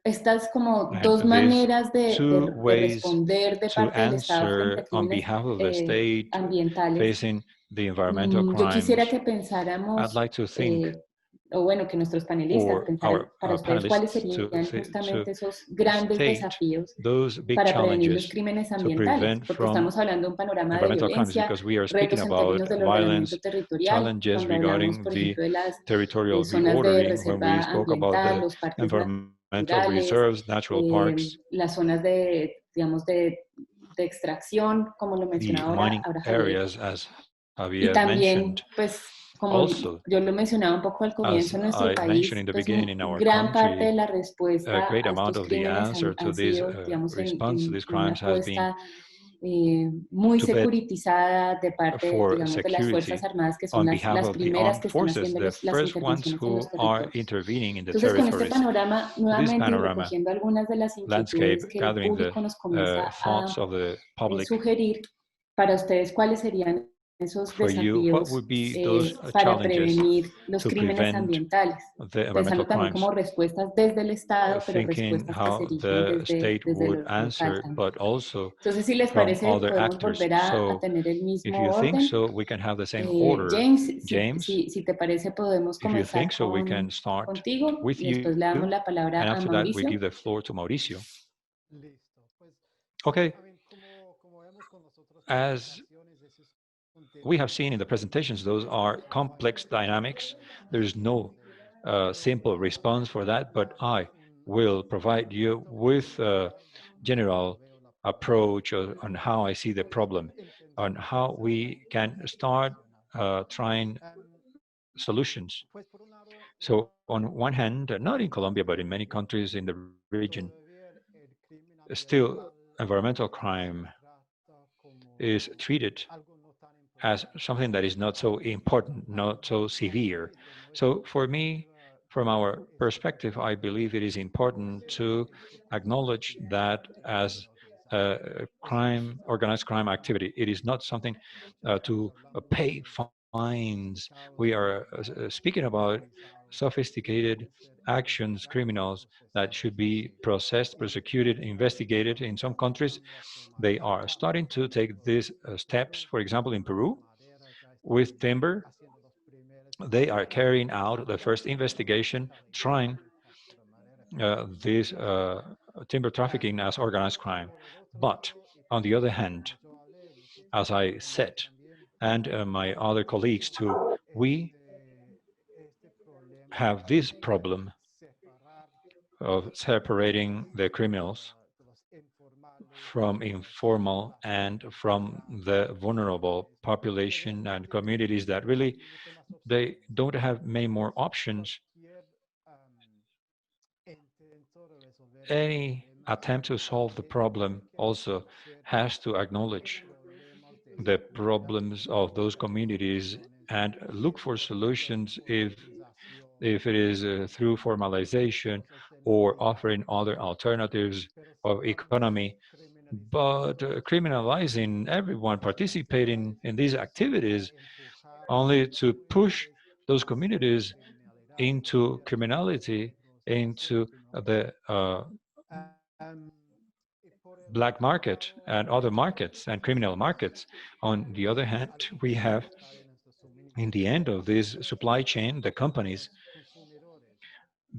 estas como and dos these maneras two de ways responder de to parte del Estado frente a answer on crímenes behalf of the state ambientales, facing the environmental yo quisiera crimes, que I'd pensáramos, like to think, o bueno, que nuestros panelistas or pensaran our para ustedes cuáles panelists serían to justamente esos grandes state desafíos those big para prevenir los challenges crímenes to ambientales, prevent porque from estamos hablando de un panorama de environmental crimes, violencia, because we are speaking retos en about términos del ordenamiento violence, territorial, challenges cuando hablamos, regarding por the ejemplo, de las territorial zonas de reordering, when we reserva spoke about ambiental, the los parques environmental naturales, reserves, natural parks, las zonas de, digamos, de extracción, como lo the mencionaba mining ahora Javier. areas, as Y Javier también, mentioned. pues, como Also, yo lo mencionaba un poco al as comienzo, en nuestro I mentioned país, in the pues beginning, in our gran parte de country, la a respuesta great a amount estos of the crímenes answer to han this sido, digamos, response to these en una crimes has been apuesta muy to bet securitizada de parte, for digamos, de las Fuerzas security Armadas, que son on behalf las of the primeras armed que están forces, haciendo the las first ones intervenciones en who los are territorios. intervening in the Entonces, con este territories. panorama, With this nuevamente, y panorama, recogiendo algunas de las landscape, inquietudes que el gathering the público nos comienza thoughts of the public, sugerir, para ustedes, ¿cuáles serían esos for you, what desafíos would be those para challenges prevenir los to crímenes prevent ambientales? the environmental Pensando también crimes? como respuestas desde el Estado, pero Thinking respuestas que se how erigen the state desde would lo local answer, también. but also Entonces, si les from parece, other podemos actors. volver a So tener el if mismo you think orden. so, we can have the same order. James, James, si te parece, podemos if you think comenzar so, we can start contigo with y you, después le damos la palabra and a after that, we Mauricio. give the floor to Mauricio. Listo. Pues, Okay. como vemos con las otras As presentaciones, ese es un tema we have seen in the presentations, those are complex dynamics. There's no simple response for that, but I will provide you with a general approach on how I see the problem, on how we can start trying solutions. Pues por un lado, So on one hand, not in Colombia, but in many countries in the region, todavía el crimen still ambiental environmental se crime trata como is treated algo no tan as importante. something that is not so important, not so severe. So for me, from our perspective, I believe it is important to acknowledge that as a crime, organized crime activity. It is not something to pay fines. We are speaking about sophisticated actions, criminals that should be processed, prosecuted, investigated. In some countries, they are starting to take these steps. For example, in Peru, with timber, they are carrying out the first investigation, trying this timber trafficking as organized crime. But on the other hand, as I said, and my other colleagues too, we have this problem of separating the criminals from informal and from the vulnerable population and communities that really they don't have many more options. Any attempt to solve the problem also has to acknowledge the problems of those communities and look for solutions if it is through formalization or offering other alternatives of economy. But criminalizing everyone participating in these activities only to push those communities into criminality, into the black market and other markets and criminal markets. On the other hand, we have in the end of this supply chain, the companies,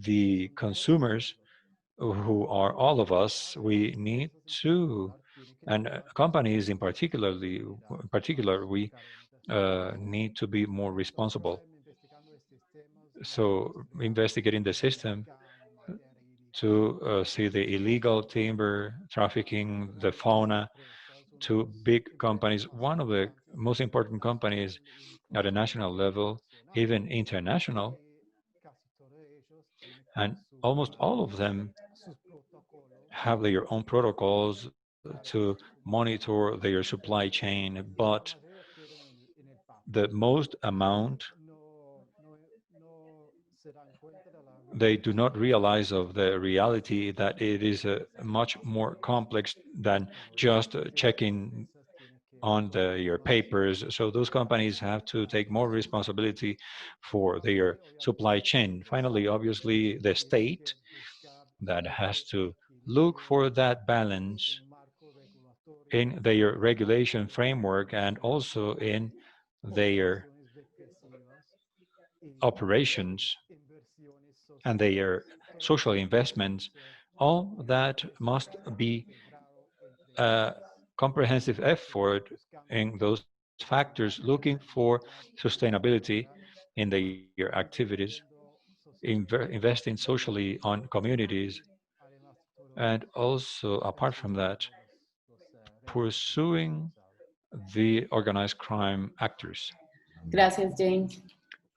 the consumers, who are all of us. We need to, and companies in particular, we need to be more responsible. So investigating the system to see the illegal timber trafficking, the fauna, to big companies. One of the most important companies at a national level, even international, and almost all of them have their own protocols to monitor their supply chain, but the most amount they do not realize of the reality that it is much more complex than just checking on your papers. So those companies have to take more responsibility for their supply chain. Finally, obviously, the state that has to look for that balance in their regulation framework and also in their operations and their social investments. All that must be a comprehensive effort in those factors looking for sustainability in their activities, investing socially on communities, and also, apart from that, pursuing the organized crime actors. Gracias, James.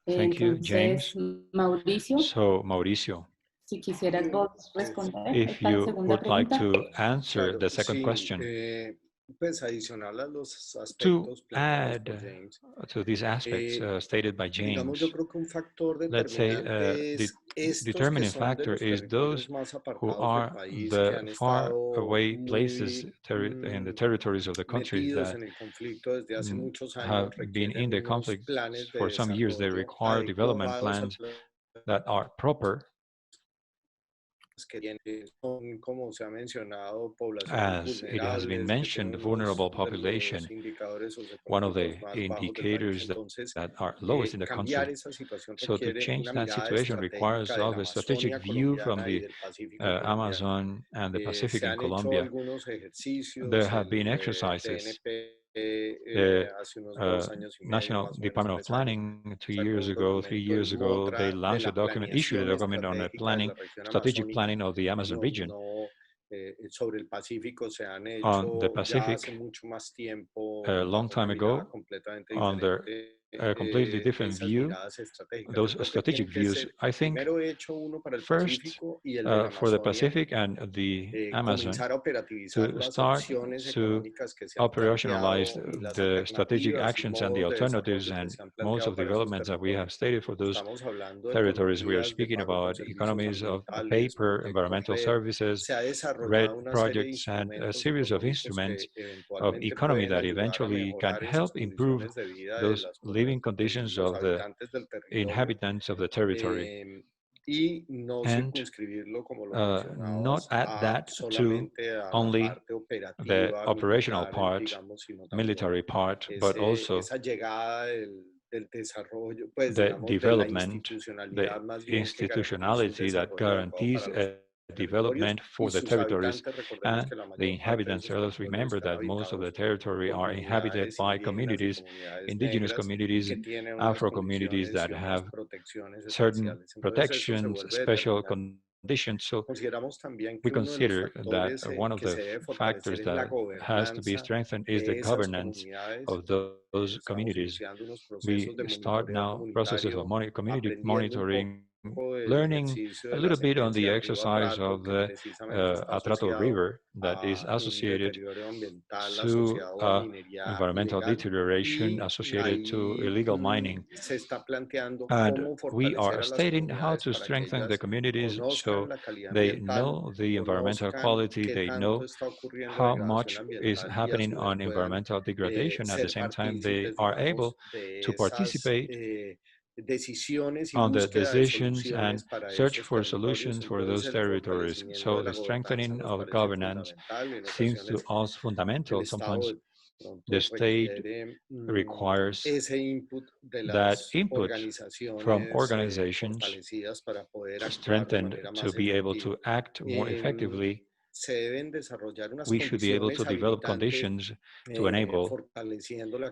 Thank you, Entonces, James. Mauricio, So, Mauricio, si quisieras vos responder if esta you segunda would like pregunta. to answer Claro, the second sí. question, Pues adicional a los to aspectos planteados por add James, to these aspects stated by digamos, yo James, creo que un factor let's say determinante the es estos que determining son de factor los is those territorios más who apartados del are país, que the han far estado away places muy in the territories of the countries metidos that en el conflicto desde hace muchos have años, been in requieren the unos conflict planes de for some years. They desarrollo require development adecuados a plans that are proper, las que tienen. Son, como se ha mencionado, poblaciones as it has been vulnerables que mentioned, tienen the unos vulnerable de los population, indicadores one of the socioeconómicos más bajos del país. indicators Entonces, that are lowest in the cambiar country. esa situación So to requiere change una that mirada situation requires estratégica de of la a strategic Amazonia view from colombiana y the del Pacífico colombiano. Amazon and the Pacific Se in han hecho Colombia. algunos There ejercicios, have been el exercises. DNP The hace unos 2 años y medio, National más o menos Department of 3 años, Planning 2 years sacó un ago, three documento years en ago, they contra de launched a la document, issued a planeación document on a estratégica de planning, la región strategic amazónica. planning of the Amazon region. Sobre el Pacífico se han On the hecho ya hace Pacific, mucho más tiempo a long bajo una time mirada ago, completamente under diferente, a completely different esas view, miradas estratégicas. Yo those creo que strategic tienen que views. ser I el think primero hecho uno para el first Pacífico y el de la for the Amazonia, Pacific and the Amazon, comenzar a operativizar to las start opciones to económicas que se han operationalize planteado y las the strategic alternativas y actions and the modos de alternatives desarrollo que and se han modes planteado of para esos developments that we have territorios. stated for those Estamos hablando de territories. We are economías de speaking pago por about servicios economies of ambientales, paper, proyectos environmental red. services, Se ha red desarrollado una serie de projects, and a instrumentos series of económicos instruments que of eventualmente economy pueden that ayudar a eventually can mejorar esas help improve condiciones de vida those living de conditions los of the habitantes del territorio. inhabitants of the territory, Y no and circunscribirlo, como lo not mencionabas, add a that to solamente a la only parte the operativa operational militar, part, digamos, sino también military part, but also esa llegada del desarrollo, pues the digamos, de la development, the institucionalidad más bien que garantice un institutionality that desarrollo adecuado guarantees para los a development territorios for y the sus territories, habitantes. Recordemos and que la the mayor parte de inhabitants. esos Let us territorios remember están that most of the habitados territory por are inhabited comunidades by indígenas y communities, comunidades indigenous negras, y communities, que tienen unas Afro communities condiciones y that unas have protecciones certain especiales. Entonces esto se protections, vuelve special determinante. conditions. So Consideramos también we que uno de los consider that factores one of que the se debe fortalecer factors es la that has to be gobernanza strengthened is the de esas governance comunidades. of those Estamos communities. iniciando unos procesos We de start monitoreo now processes of comunitario, community aprendiendo un monitoring, poco del learning ejercicio a de la little bit on the sentencia de Río exercise Atrato, of que the precisamente está Atrato asociado River that is a un associated deterioro ambiental, to asociado a minería environmental ilegal. deterioration Y associated to ahí illegal mining. se está planteando And cómo we fortalecer are a las stating how comunidades to para que strengthen the ellas communities conozcan so la calidad they ambiental, know the environmental conozcan quality, qué they tanto know está ocurriendo de how degradación much is ambiental y a happening su vez on puedan environmental degradation. At the ser same time, they partícipes, are digamos, able de to esas participate decisiones y on the búsqueda de decisions and soluciones para search esos for territorios. solutions for those Entonces el territories. fortalecimiento So de la the gobernanza strengthening nos of parece governance fundamental. En seems to ocasiones us el fundamental. Estado Sometimes de the pronto state requiere requires ese input de that las input from organizaciones organizations fortalecidas para poder actuar de strengthened manera to más be able efectiva. to act more effectively. Se deben desarrollar unas We should be able condiciones to develop habilitantes, conditions to enable fortaleciendo la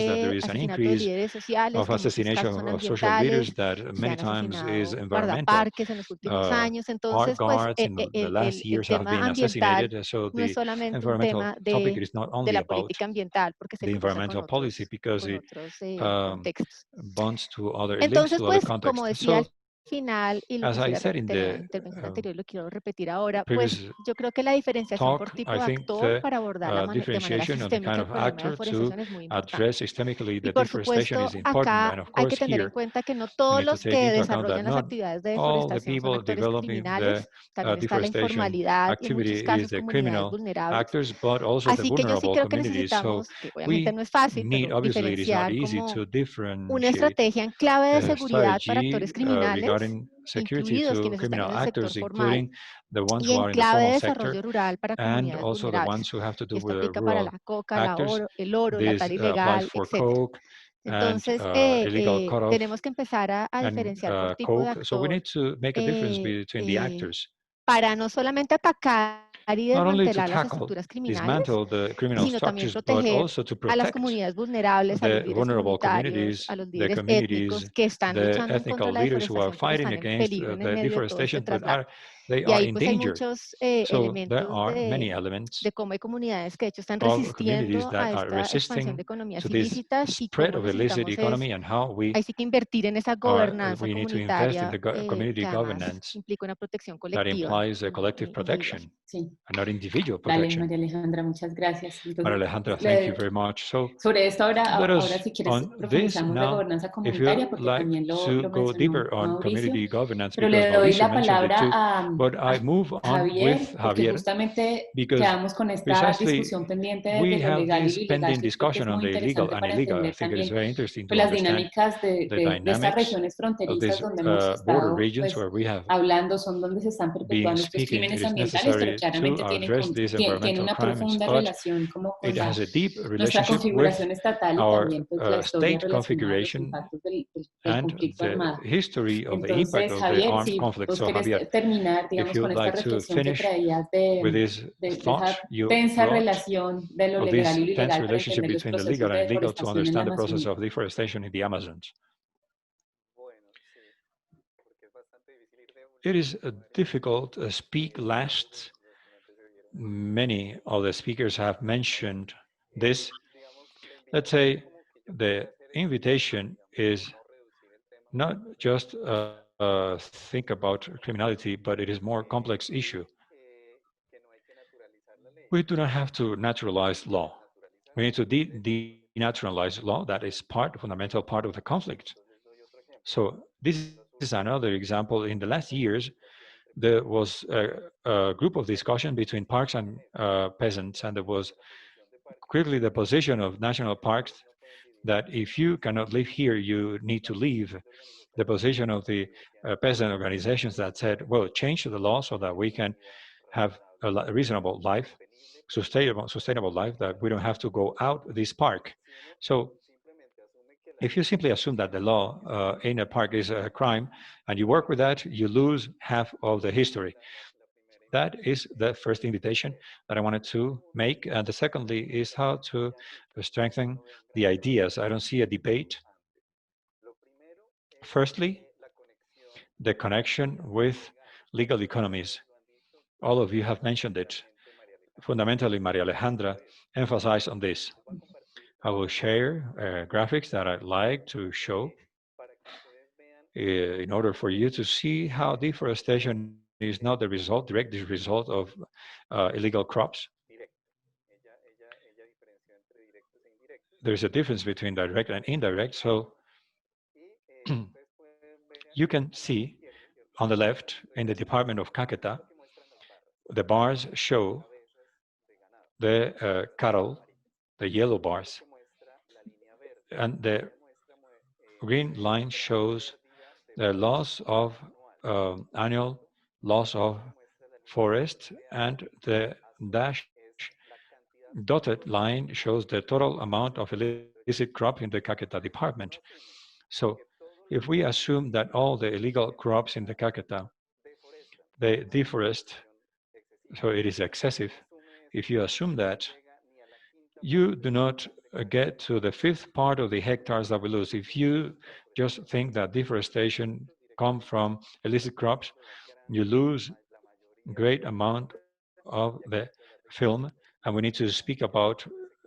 surprised that there is an asesinato de increase líderes sociales, of que en muchos assassination casos son of social leaders ambientales, that se many han times is asesinado environmental guardaparques en los últimos años. park Entonces, pues guards in the last el years have tema been ambiental assassinated. So no es the solamente un environmental tema topic is not de only la about política ambiental, porque se the cruza environmental policy because con it otros um, contextos. bonds to other, it links Entonces, to other pues, como contexts. decía al So final, y lo as I quisiera said in repetir en la the intervención anterior, lo quiero repetir ahora, pues previous yo creo que la diferenciación por talk, tipo I de think actor the para abordar de manera differentiation of the kind sistémica el of problema de actor to deforestación es muy importante. address systemically Y the por deforestation supuesto, is important. acá And of hay que course, tener en here cuenta que no we todos need to los take que into account that desarrollan las not actividades de all the deforestación son people actores developing the criminales, también está la deforestation informalidad y en muchos activity is casos the comunidades criminal vulnerables. actors, but also the Así que yo sí vulnerable creo que communities. So necesitamos, que obviamente we no es fácil, need, pero obviously, it is not diferenciar easy como to una differentiate estrategia en clave de seguridad para actores strategy criminales, regarding security incluidos to quienes están criminal en el sector actors, formal, including the ones y who en are in the clave de formal desarrollo sector, rural para and comunidades also the vulnerables. ones who have to Y do esto with the aplica para rural la coca, actors. el oro, la This tala applies ilegal, for etcétera. coke and Entonces, illegal cutoff tenemos que empezar a and diferenciar por tipo de coke. So we actor need to make a difference eh, between the eh, actors, para no solamente atacar y not only to desmantelar las tackle, estructuras criminales, dismantle the criminal sino también structures, but proteger also to a las protect comunidades vulnerables, a los the líderes vulnerable comunitarios, communities, a los the líderes communities, étnicos que están the luchando en contra ethnical de la leaders who are deforestación, pero fighting están en against peligro en el the medio de todo este deforestation, but traslado. they Y are ahí in pues hay danger. muchos So there elementos are many elements de cómo hay comunidades que de hecho están of communities resistiendo a that are esta expansión resisting de economías to this ilícitas y spread cómo of illicit necesitamos es, economy, and how we ahí sí que invertir en esa gobernanza we need to invest in comunitaria the community que además governance implica una protección that colectiva implies a collective individual. protection Sí, and not individual dale, protection. María Alejandra, muchas gracias. Maria Entonces, Alejandra, thank you very much. So sobre esto let ahora us, si quieres on this profundizamos de now, gobernanza if you comunitaria, porque like también to lo go mencionó deeper on Mauricio, community governance, pero because le doy Mauricio la mentioned it palabra too, but I a move on with Javier, porque Javier, justamente because quedamos con esta precisely discusión pendiente de we lo have legal y this lo ilegal, pending que creo que es discussion on muy the legal interesante and para illegal. I entender think it is también very interesting pues, to las understand dinámicas the de estas dynamics regiones of fronterizas these donde hemos border estado regions pues, where we have hablando, son donde se están been perpetuando estos speaking. It crímenes is ambientales, pero necessary to claramente address these tiene environmental una crimes, profunda but relación como it con has a deep nuestra relationship with configuración estatal y our también pues la historia state relacionada a los configuration impactos del and conflicto the armado. history of the impact Entonces, of the Javier, armed si conflict. vos So querés Javier, terminar, if digamos, con you'd esta like to reflexión que finish traías with this de thought esa you tensa brought relación de lo of legal this y lo tense ilegal para relationship entender los between the procesos legal de and illegal to deforestación en la understand the process Amazonía. of deforestation in the Amazons. It is difficult to speak last. Many of the speakers have mentioned this. Let's say the invitation is not just think about criminality, but it is more complex issue. We do not have to naturalize law. We need to denaturalize law. That is fundamental part of the conflict. So this is another example. In the last years, there was a group of discussion between parks and peasants, and there was clearly the position of national parks that if you cannot live here, you need to leave. The position of the peasant organizations that said, well, change the law so that we can have a reasonable life, sustainable life, that we don't have to go out this park. So if you simply assume that the law in a park is a crime and you work with that, you lose half of the history. That is the first invitation that I wanted to make. And the secondly is how to strengthen the ideas. I don't see a debate. Firstly, the connection with legal economies. All of you have mentioned it. Fundamentally, Maria Alejandra emphasized on this. I will share graphics that I'd like to show in order for you to see how deforestation is not the result, direct result of illegal crops. There's a difference between direct and indirect. So you can see on the left in the department of Caquetá, the bars show the cattle, the yellow bars, and the green line shows the loss of annual loss of forest, and the dash dotted line shows the total amount of illicit crop in the Caquetá department. So if we assume that all the illegal crops in the Caquetá, they deforest, so it is excessive, if you assume that, you do not get to the fifth part of the hectares that we lose. If you just think that deforestation comes from illicit crops, you lose great amount of the film, and we need to speak about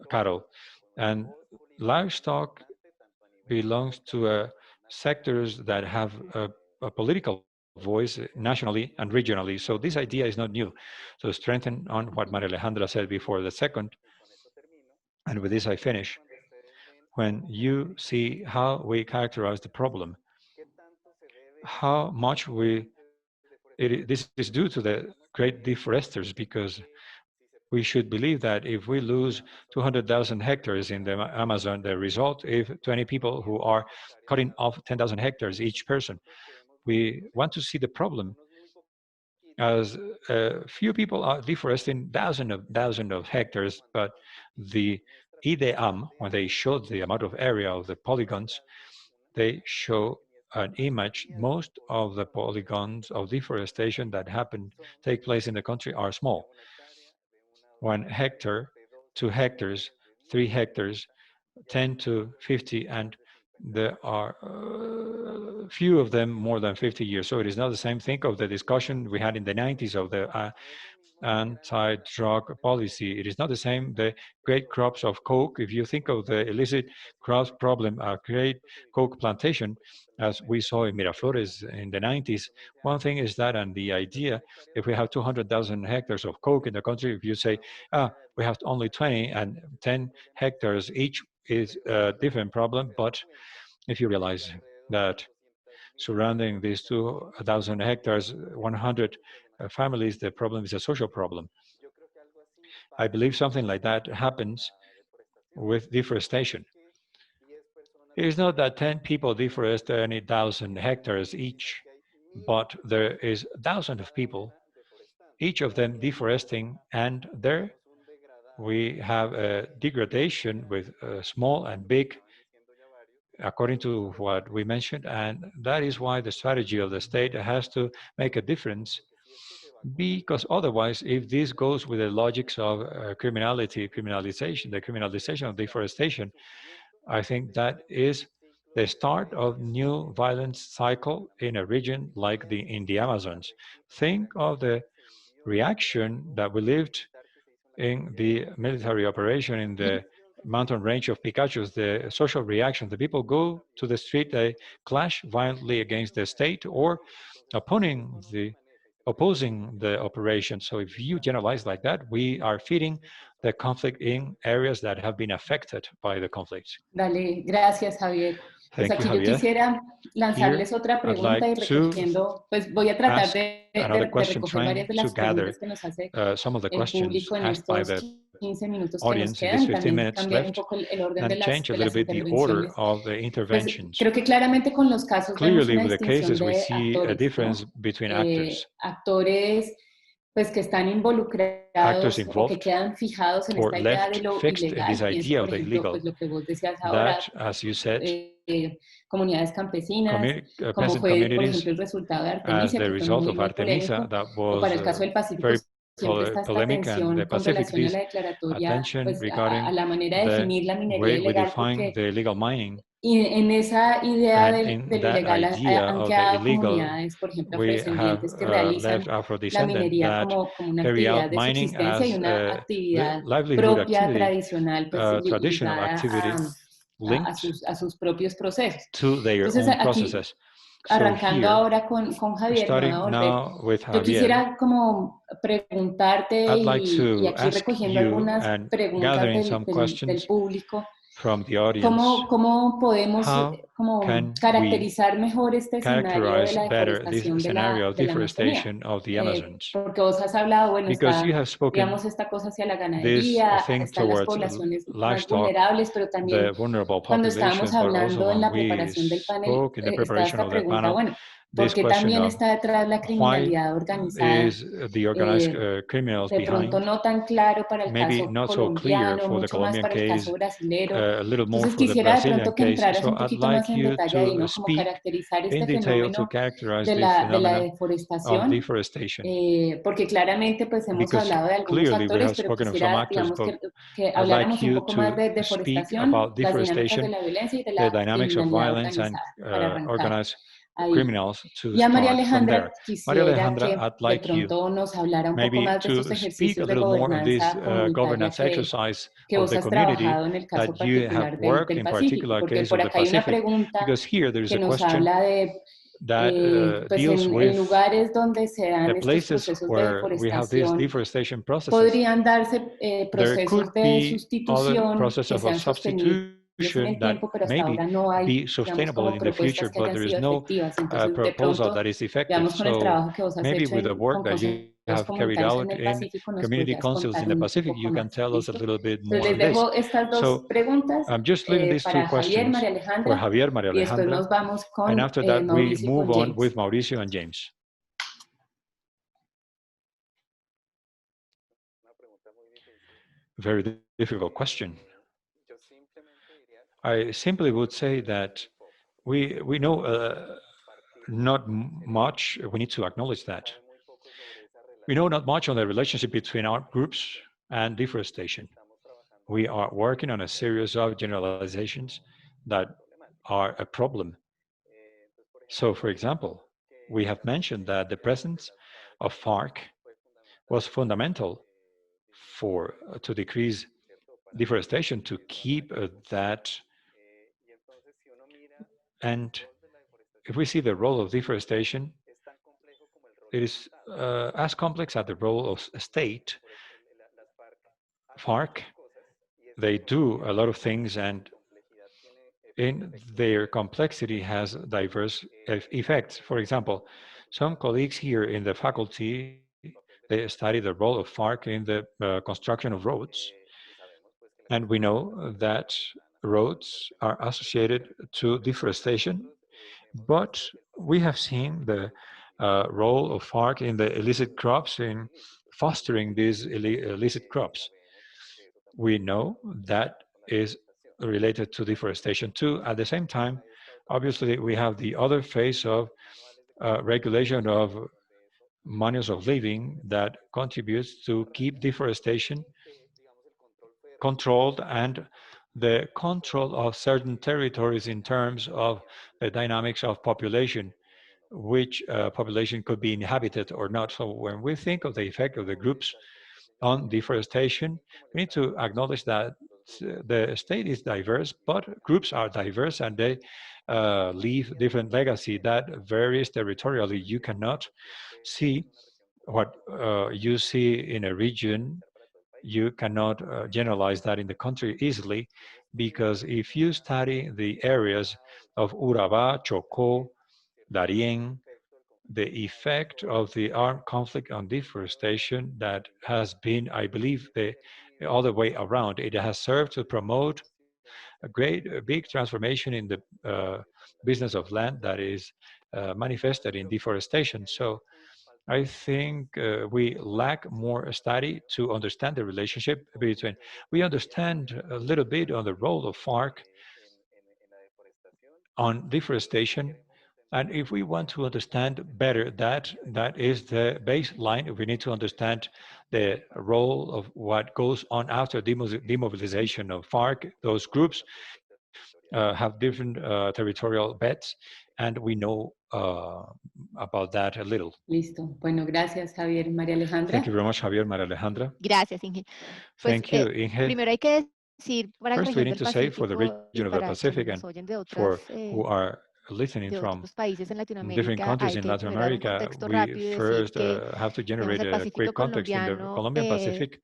cattle. And livestock belongs to sectors that have a political voice nationally and regionally. So this idea is not new. So strengthen on what Maria Alejandra said before. The second, and with this I finish, when you see how we characterize the problem, how much this is due to the great deforesters, because we should believe that if we lose 200,000 hectares in the Amazon, the result is 20 people who are cutting off 10,000 hectares each person. We want to see the problem as few people are deforesting thousands of hectares, but the IDEAM, when they showed the amount of area of the polygons, they show an image. Most of the polygons of deforestation that take place in the country are small. 1 hectare, 2 hectares, 3 hectares, 10 to 50, and there are few of them more than 50 years. So it is not the same. Think of the discussion we had in the 90s of the anti-drug policy. It is not the same. The great crops of coke, if you think of the illicit crops problem, a great coke plantation, as we saw in Miraflores in the 90s, one thing is that, and the idea, if we have 200,000 hectares of coke in the country, if you say, we have only 20 and 10 hectares each, is a different problem. But if you realize that surrounding these 2,000 hectares, 100 families, the problem is a social problem. I believe something like that happens with deforestation. It is not that 10 people deforest any 1,000 hectares each, but there is thousands of people, each of them deforesting, and there we have a degradation with small and big, according to what we mentioned, and that is why the strategy of the state has to make a difference, because otherwise, if this goes with the logics of criminalization, the criminalization of deforestation, I think that is the start of new violence cycle in a region like in the Amazons. Think of the reaction that we lived in the military operation in the mountain range of Picachos, the social reaction. The people go to the street, they clash violently against the state or opposing the operation. So if you generalize like that, we are feeding the conflict in areas that have been affected by the conflict. Dale, gracias, Javier. Pues Thank you, aquí yo Javier. quisiera lanzarles otra I'd pregunta y like to recogiendo, pues voy a tratar ask de another question, recoger varias de trying to las gather preguntas que nos hace some of the el questions público en asked by estos the 15 minutos que nos audience in quedan these y 15 también minutes cambiar un left, poco el orden and change a de little las bit the order intervenciones. of the Pues interventions. creo que claramente con los casos vemos Clearly, una with the distinción cases, we de see a actores, difference ¿no? between actors. Actores pues que están Actors involucrados o que involved quedan fijados en or esta idea de left lo fixed in this ilegal. Pienso, idea por of the ejemplo, illegal, pues lo que vos decías ahora, that, as you said, comunidades campesinas, como peasant fue, por communities, ejemplo, el resultado de as Artemisia, the que fue result muy, of muy Artemisa, polémico, that o para was el caso del Pacífico, very siempre está esta polemic, and the tensión con Pacific, relación a this la declaratoria, attention pues regarding a la manera de the definir la minería way we ilegal, define porque the illegal mining. y en esa idea And de in lo that ilegal idea han of the quedado illegal, comunidades, por ejemplo, we have afrodescendientes que left realizan la Afro-descendant minería that como una carry actividad out de mining subsistencia y as una a actividad livelihood propia, activity, tradicional, pues traditional ligada activity linked a sus propios procesos. to their Entonces, own aquí, processes. So arrancando here, ahora con Javier, me voy a starting volver. now with Yo Javier, quisiera como preguntarte I'd like y to aquí ask recogiendo you algunas and preguntas gathering some del questions público. from the audience. ¿Cómo podemos How como can we caracterizar mejor este escenario de characterize la better this deforestación scenario of de la Amazonía? deforestation of the Amazons? Porque vos has hablado, bueno, Because you está, have spoken digamos, esta cosa hacia la this ganadería, thing están las towards poblaciones más livestock, vulnerables, pero también the vulnerable cuando estábamos population, but also hablando en when la we preparación del panel, spoke in the está preparation esta of the pregunta, panel, bueno, ¿por this qué question también of está detrás la why criminalidad organizada? is the organized criminals De pronto behind, no tan claro para el maybe caso not so clear colombiano, for the mucho más Colombian para el caso case, brasilero. a little more Entonces for the quisiera de Brazilian pronto que case. entraras So un I'd poquito más like en you detalle ahí, to ¿no? Como speak caracterizar in este detail to fenómeno characterize this de la phenomena of deforestación, deforestation. porque claramente pues hemos Because hablado de algunos clearly we actores, have pero spoken of some quisiera, actors, digamos, but que I'd like habláramos un you poco más to de speak deforestación, about las dinámicas de deforestation, la violencia y de the la dynamics of criminalidad violence and organizada, para arrancar. organized ahí. criminals to Y a María start from Alejandra there. Maria quisiera Alejandra, que I'd de like you pronto nos hablara un poco maybe más de estos to speak a ejercicios de little more of this gobernanza comunitaria governance exercise que of vos the has community trabajado en el caso that you have particular worked del in Pacífico, particular porque case por of the acá hay una Pacific, pregunta because here there is que a nos question habla de, that pues deals en with lugares donde se the dan estos places procesos de where we have these deforestación, deforestation processes. podrían darse There procesos could de be other sustitución process que of a sean sostenibles en substitution el that tiempo, pero hasta maybe ahora no hay, be digamos, sustainable como in the future, propuestas que but hayan there is sido no efectivas. Entonces, de proposal pronto, that is effective. veamos con el So trabajo que vos has maybe hecho with the work con that you consejos have carried comunitarios out en el in Pacífico, nos community podrías councils in contar the un Pacific, poco you can más. tell us a ¿Listo? little bit Entonces, more les on this. dejo estas dos So preguntas I'm just leaving these two para Javier, questions María for Alejandra, Javier, Maria y después Alejandra, nos vamos and con after that we Mauricio y move con on James. with Mauricio and James. Very difficult question. I simply would say that we know not much. We need to acknowledge that. We know not much on the relationship between art groups and deforestation. We are working on a series of generalizations that are a problem. So, for example, we have mentioned that the presence of FARC was fundamental for to decrease deforestation, to keep that. And if we see the role of deforestation, it is as complex as the role of a state. FARC, they do a lot of things, and in their complexity has diverse effects. For example, some colleagues here in the faculty, they study the role of FARC in the construction of roads. And we know that roads are associated to deforestation, but we have seen the role of FARC in the illicit crops in fostering these illicit crops. We know that is related to deforestation too. At the same time, obviously, we have the other phase of regulation of manners of living that contributes to keep deforestation controlled, and the control of certain territories in terms of the dynamics of population, which population could be inhabited or not. So when we think of the effect of the groups on deforestation, we need to acknowledge that the state is diverse, but groups are diverse and they leave different legacy that varies territorially. You cannot see what you see in a region. You cannot generalize that in the country easily, because if you study the areas of Urabá, Chocó, Darién, the effect of the armed conflict on deforestation that has been, I believe, the other way around. It has served to promote a big transformation in the business of land that is manifested in deforestation. So I think we lack more study to understand the relationship between. We understand a little bit on the role of FARC on deforestation, and if we want to understand better that, that is the baseline. We need to understand the role of what goes on after demobilization of FARC. Those groups have different territorial beds, and we know about that a little. Listo. Bueno, gracias, Javier. María Thank you Alejandra. very much, Javier, Maria Alejandra. Gracias, Inge. Pues Thank you, Inge. primero hay que decir para la First, we región need del to say for the Pacífico y region of the para Pacific quienes and nos oyen de for who are listening de from otros países en different Latinoamérica, countries hay in que Latin generar un America, contexto we rápido y decir first que, have to digamos, generate el a Pacífico quick context. In the colombiano, Colombian Pacific,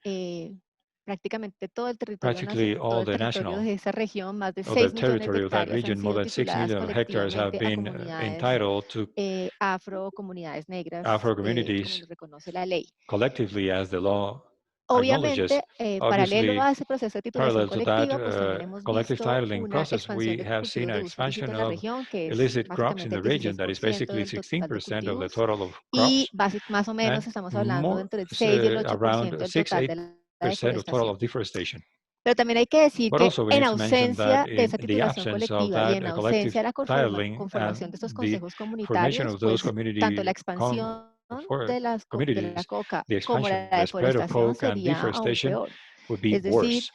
prácticamente todo el territorio practically todo all el the territorio national de esa región, más de of the 6 millones de territory of that hectáreas han region, more sido than 6 tituladas million hectares have colectivamente a been comunidades entitled to afro, comunidades negras, Afro como communities lo reconoce la ley. collectively as the law acknowledges. Obviamente, paralelo Obviously, a ese proceso de titulación parallel to that colectiva, pues también hemos collective visto titling una process, expansión we de have cultivos seen de an uso ilícito expansion en la of región, que es illicit crops in básicamente the el region that is 16% basically del total de 16% of the cultivos, total of y crops, más o menos and estamos hablando de more entre el 6 y el around 8% del 6 total de la 8% of total deforestación. of deforestation. Pero también hay que decir But que also we en need to mention that ausencia de in esa the titulación absence of colectiva y that en collective ausencia de la titling conformación and de estos the consejos formation comunitarios, of those pues tanto la community expansión for de la communities, coca the como expansion, la the spread of deforestación coke and sería aún deforestation peor. would be Es decir, worse.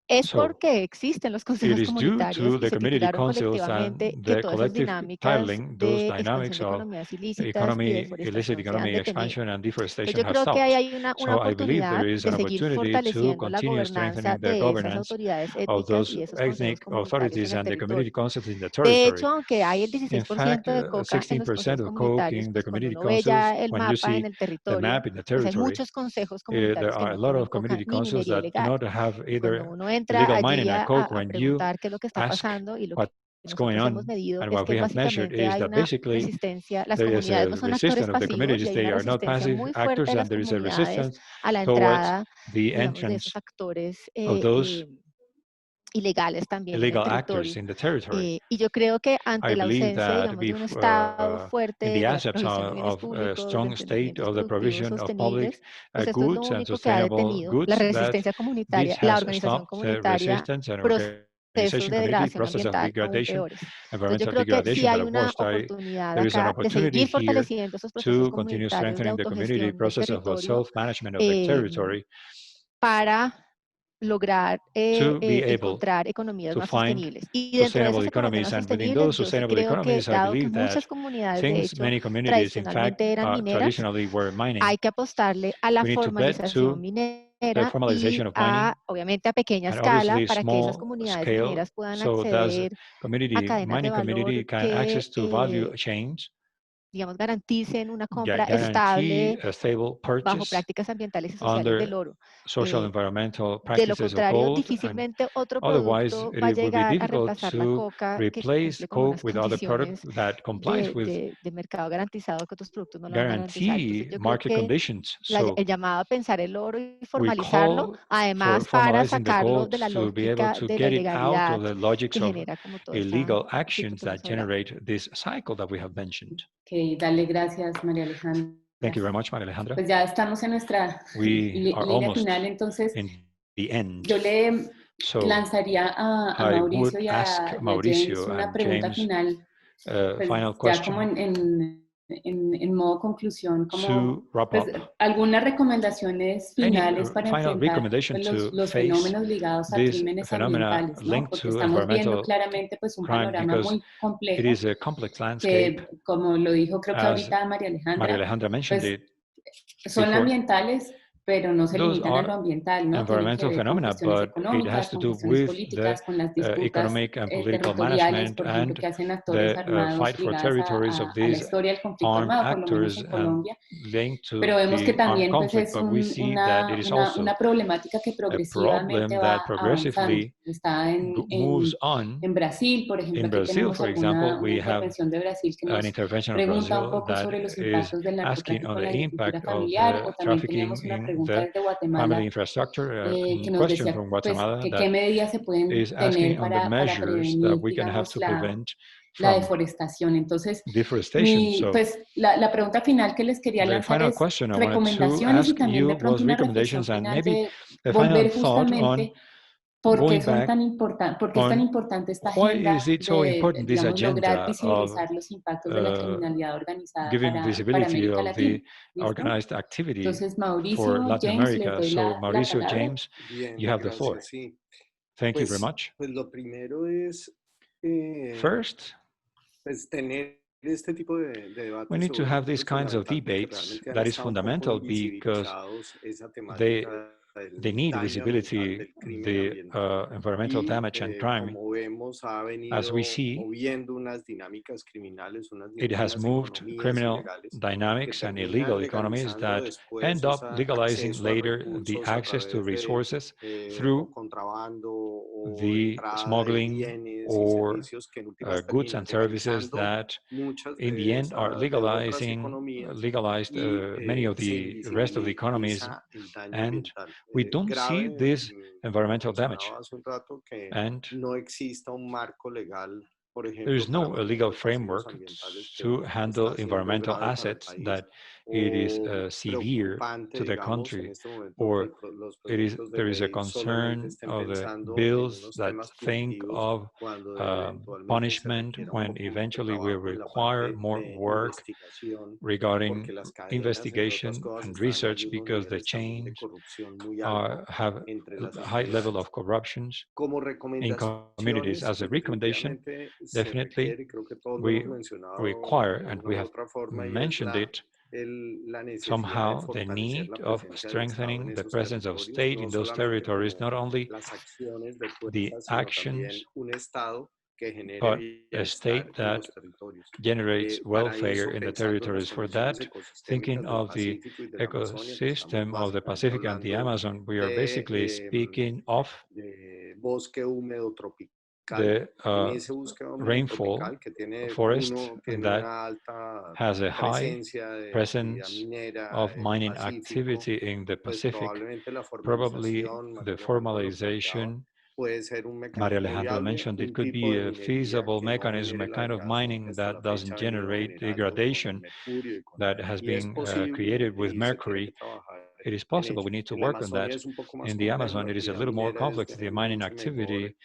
es So porque existen los it consejos is due comunitarios to y the se community titularon councils and colectivamente que the todas esas collective dinámicas titling, those de expansión dynamics de of economías ilícitas y economy, illicit deforestación se han economy detenido. expansion and Entonces deforestation yo have creo que ahí stopped. hay una So I believe there oportunidad is de an seguir opportunity to fortaleciendo la continue gobernanza strengthening the de esas governance autoridades of étnicas those y esos consejos ethnic comunitarios en authorities el and the community territorio. councils in the De hecho, territory. aunque hay el In 16% fact, de coca en los 16% consejos of coke comunitarios, in the pues cuando community uno ve councils, ya el when you mapa en see el the territorio, map in the pues hay territory, muchos consejos there comunitarios que are a no lot tienen of coca community ni councils minería that do ilegal. not have Y cuando either uno entra illegal allí mining and coke. a When you preguntar qué es lo que está ask pasando y lo que what's going nosotros hemos on, medido and es what que we have measured básicamente is hay that una basically resistencia, las there is comunidades no a son actores resistance of the pasivos y communities. hay They una are not resistencia passive muy fuerte actors, de and las there is a comunidades resistance a la towards entrada, the digamos, de esos entrance actores of those ilegales también en el illegal actors territorio. in the territory. Y yo creo que ante I la believe ausencia, that digamos, de un Estado in fuerte the de la absence provisión de bienes of a públicos, de strong state emprendimientos of the productivos provision of public sostenibles, pues esto es lo goods and único que ha sustainable detenido la goods, that resistencia comunitaria, this la has organización stopped the comunitaria, resistance and procesos organization de community degradación process of ambiental aún degradation, peores. Entonces yo environmental creo que sí degradation that hay are una worse. oportunidad There is an acá de opportunity seguir here fortaleciendo esos procesos to continue comunitarios de strengthening the community autogestión del process of territorio self-management of the eh, territory para lograr to be able encontrar economías to más find sostenibles. Y dentro de sustainable esas economías economies. más And within sostenibles, those yo sí sustainable creo que, economies, I dado que believe that muchas comunidades, de since hecho, many communities, in fact, tradicionalmente eran mineras, traditionally were mining, hay que apostarle a la we need to bet formalización to the minera y formalization of mining, a, obviamente, a pequeña and escala obviously para que esas small comunidades scale, mineras puedan so that acceder a community cadenas de mining valor community can que, access to value chains, digamos, garanticen una compra guarantee estable a stable bajo purchase prácticas ambientales y sociales del under oro. social environmental De lo practices of contrario, gold, and difícilmente otro otherwise producto va a it would be llegar a difficult reemplazar la to coca que replace cumple con unas coke with other product condiciones that complies with de mercado garantizado que otros productos no lo van a garantizar. Entonces, guarantee yo creo market que conditions. So el llamado a pensar el oro y we formalizarlo, call for además para formalizing the sacarlo de gold la to be able lógica to de la get it out ilegalidad of the logics que of genera como todo este illegal ciclo actions que that hemos hablado. generate this cycle that we have mentioned. Ok, dale gracias, María Alejandra. Thank you very much, Maria Alejandra. Pues ya estamos en nuestra We are línea almost final, entonces in the end. yo le So lanzaría a I would Mauricio y ask a James Mauricio una and pregunta James final, pues final ya como question en modo conclusión, como to wrap pues, up. algunas recomendaciones Any finales para final enfrentar recommendation pues, to los face fenómenos ligados a this crímenes phenomena ambientales, ¿no? linked Porque to estamos viendo environmental claramente pues un crime, panorama because muy it complejo is a complex landscape, que, como lo dijo creo que as ahorita María Maria Alejandra, Alejandra mentioned pues it son before. ambientales, pero no se Those limitan a are lo ambiental, ¿no? Tienen que environmental ver con phenomena, cuestiones but it has económicas, to con do cuestiones with the políticas, con las disputas economic and political territoriales, management por ejemplo, and que hacen actores the armados fight for ligadas territories of a la these historia del conflicto armed armado, por lo menos actors en and Colombia. linked to Pero vemos que the armed también pues, conflict. es But we see that it is also una problemática que a progresivamente problem va that avanzando. progressively Está moves on. en Brasil, por ejemplo, In aquí Brazil, tenemos for example, una we have intervención de Brasil que an nos intervention of pregunta un Brazil poco that sobre los is impactos del asking narcotráfico on en the la agricultura impact of familiar, the o también trafficking teníamos una in pregunta the desde family Guatemala infrastructure. que nos Question decía from pues, Guatemala que that qué medidas se pueden is tener asking on the para measures that prevenir, we're going to have digamos, to prevent la from deforestación. Entonces, deforestation. So pues, la pregunta final que les quería the lanzar final es question I wanted to recomendaciones y ask también you de pronto was una reflexión recommendations and final maybe de a final volver thought on justamente por qué going son back tan importantes, por qué es tan on importante esta why is agenda it so important, this digamos, lograr agenda of visibilizar los impactos de la criminalidad organizada giving para visibility América of Latina. the ¿Listo? organized activity Entonces, for Mauricio, Latin James, les America. doy So la Mauricio, palabra. James, you Bien, have the floor. gracias, sí. Thank you very much. Pues lo primero es First, pues tener este tipo de we debates need to sobre have esto these es kinds of fundamental porque debates. realmente han That is estado un poco fundamental because invisibilizados esa they temática they del need daño ambiental, visibility, del crimen the ambiental. environmental Y damage and crime. como vemos, ha As we venido see, moviendo unas dinámicas criminales, it has unas moved economías criminal ilegales que dynamics and illegal terminan economies legalizando that después end up ese legalizing acceso a later the recursos a access to través de resources o through contrabando o the entrada de smuggling bienes y or servicios que en últimas goods terminan and services legalizando that muchas in the de end are esas, de otras legalizing, economías legalized y many of se the rest of the economies, invisibiliza el daño and ambiental. we Es don't see grave, this environmental damage. mencionaba hace un rato que And no exista un marco legal por There ejemplo, is para no legal manejo de pasivos framework ambientales to que está handle siendo environmental grave para el assets país, that it is o severe preocupante, to the digamos, en country, este momento or los it is proyectos de there is a ley solamente concern estén of the pensando en bills unos that temas think punitivos of cuando eventualmente se punishment requiera un when poco más de eventually we trabajo en la require parte more de work investigación, regarding porque las cadenas, entre otras investigation cosas, and están, hay research unos because the niveles también de chains corrupción muy alto have entre las a high level entidades. of corruptions Como in communities. recomendaciones, As a pues recommendation, definitivamente se definitely requiere, y creo que todos lo we hemos mencionado require, de and una we u have otra forma, y es mentioned it la necesidad de somehow, the fortalecer need la of presencia del Estado en strengthening the esos presence of territorios, state no in those solamente territories, como not only las acciones de the fuerza, sino también actions, un Estado que genere but a bienestar state en that los territorios. generates Para welfare eso, in the pensando en las territories. For condiciones that, thinking ecosistémicas del of the Pacífico y de la Amazonia, que estamos ecosystem of the básicamente Pacific and the hablando Amazon, we are basically de speaking of bosque húmedo tropical. the En ese bosque húmedo rainfall tropical que tiene forest, and that una alta has a high presencia de actividad presence minera of en el mining Pacífico, activity in the pues Pacific. probablemente la Probably formalización, the María Alejandra lo planteaba, formalization, puede ser un Maria mecanismo Alejandra viable, mentioned, it un could tipo be de a minería feasible que no mechanism, genere a el kind of hallazgo que mining hasta la that doesn't fecha ha venido generate generando con el degradation mercurio that has y es been posible created with y se tiene que mercury. trabajar It is en possible. ello. We need to En la work on Amazonia that. es un poco más In the complejo, Amazon, la it is a actividad little more minera es complex. de The mining mucho menor activity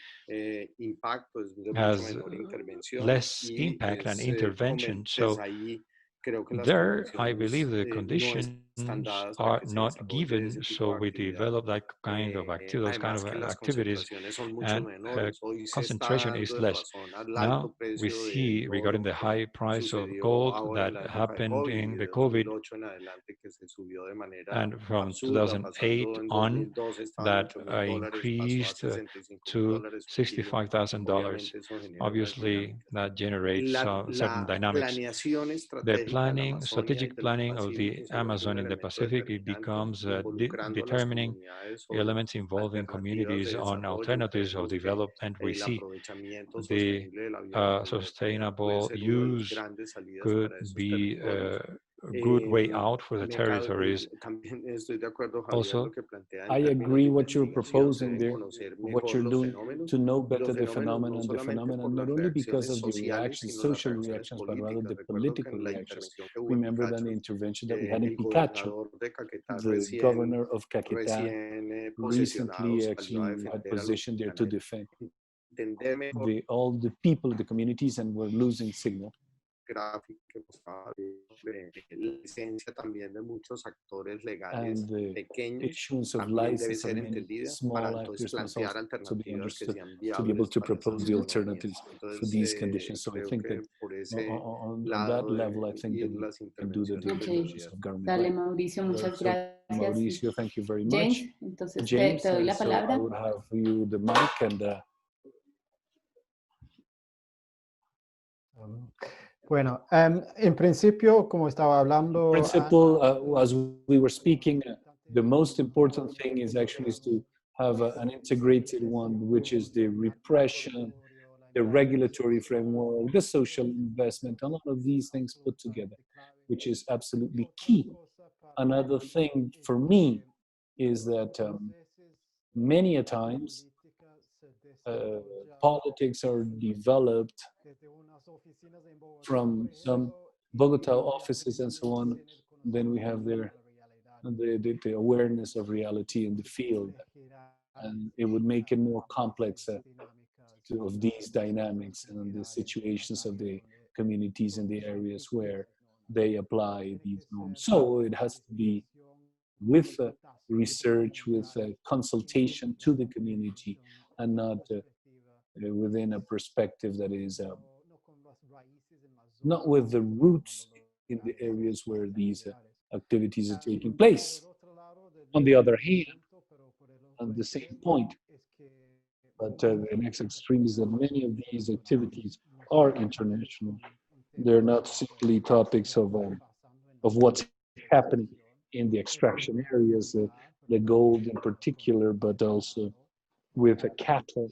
impacto, es de mucho has menor intervención less y impact and intervention. desde So ahí creo que las there, I believe condiciones the no están conditions dadas para are que se not desarrolle given. ese tipo So de we actividad. develop that kind of those kind Además of que las activities, concentraciones son mucho and menores. Hoy se está concentration dando is en less. razón al alto Now we precio del see regarding oro the que high price of sucedió gold ahora en that la época de happened COVID in y the de COVID, 2008 en adelante que se subió de manera and from absurda, 2008 pasando en on, 2012 estaba en that $8,000, pasó a increased to $65,000 un kilo. $65,000. Obviamente eso genera unas Obviously, dinámicas. that generates certain La dynamics. planeación The estratégica de la planning, Amazonia y strategic del planning of the Pacífico se vuelve un Amazon in the elemento Pacific, it determinante, becomes involucrando a las determining comunidades sobre elements involving alternativas de communities on desarrollo. alternatives of Creemos que development. We el see aprovechamiento the sostenible de la biodiversidad puede sustainable ser una de las use grandes salidas could para esos be territorios. a good way out for the territories. También estoy de acuerdo, Javier, lo Also, que plantea en I términos agree de what you're investigación. Se proposing deben there, conocer what mejor you're los doing fenómenos to know y better los fenómenos no the solamente por phenomenon, las not only because reacciones of the sociales, reactions, sino las social reacciones reactions, but rather políticas. the Recuerdo que political en la reactions. intervención que hubo en Remember that the Picacho, intervention that we had in el Picacho, gobernador de Caquetá the governor of Caquetá posesionado recently salió a actually had defender a los positioned there to llaneros. defend Entender mejor all the people, the communities, and were losing signal. gráfico que mostraba la licencia también de muchos actores legales And the pequeños issuance of también debe license of ser many entendida para small entonces actors must plantear also be alternativas que understood sean to be able viables to para propose esas the economías. alternatives for Entonces these conditions. So I creo think that que por ese on that lado level, I deben think that ir we las can do the intervenciones due del Ok, diligence gobierno. of government. dale Right? Mauricio, muchas So gracias. Y Mauricio, thank you very much. James, entonces James, te doy la so I palabra. would have you the mic and Bueno, en principio, como estaba hablando, principle, as we were speaking, the most important thing is actually is to have an integrated one, which is the repression, the regulatory framework, the social investment, a lot of these things put together, which is absolutely key. Another thing for me is that many a times politics are developed from some Bogota offices and so on. Then we have the awareness of reality in the field, and it would make it more complex of these dynamics and the situations of the communities in the areas where they apply these norms. So it has to be with research, with consultation to the community, and not within a perspective that is not with the roots in the areas where these activities are taking place. On the other hand, on the same point, but the next extreme is that many of these activities are international. They're not simply topics of what's happening in the extraction areas, the gold in particular, but also with cattle,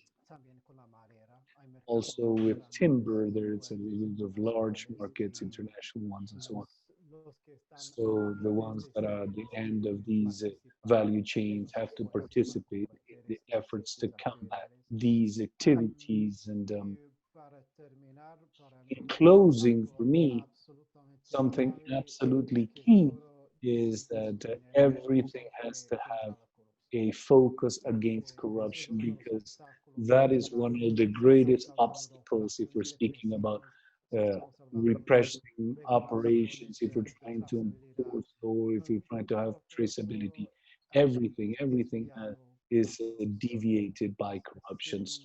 also with timber. There's a lot of large markets, international ones, and so on. So the ones that are at the end of these value chains have to participate in the efforts to combat these activities and In closing, for me, something absolutely key is that everything has to have a focus against corruption, because that is one of the greatest obstacles if we're speaking about uh, repressing operations, if we're trying to enforce law, if we're trying to have traceability. Everything is deviated by corruption. So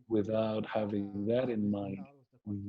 without having that in mind,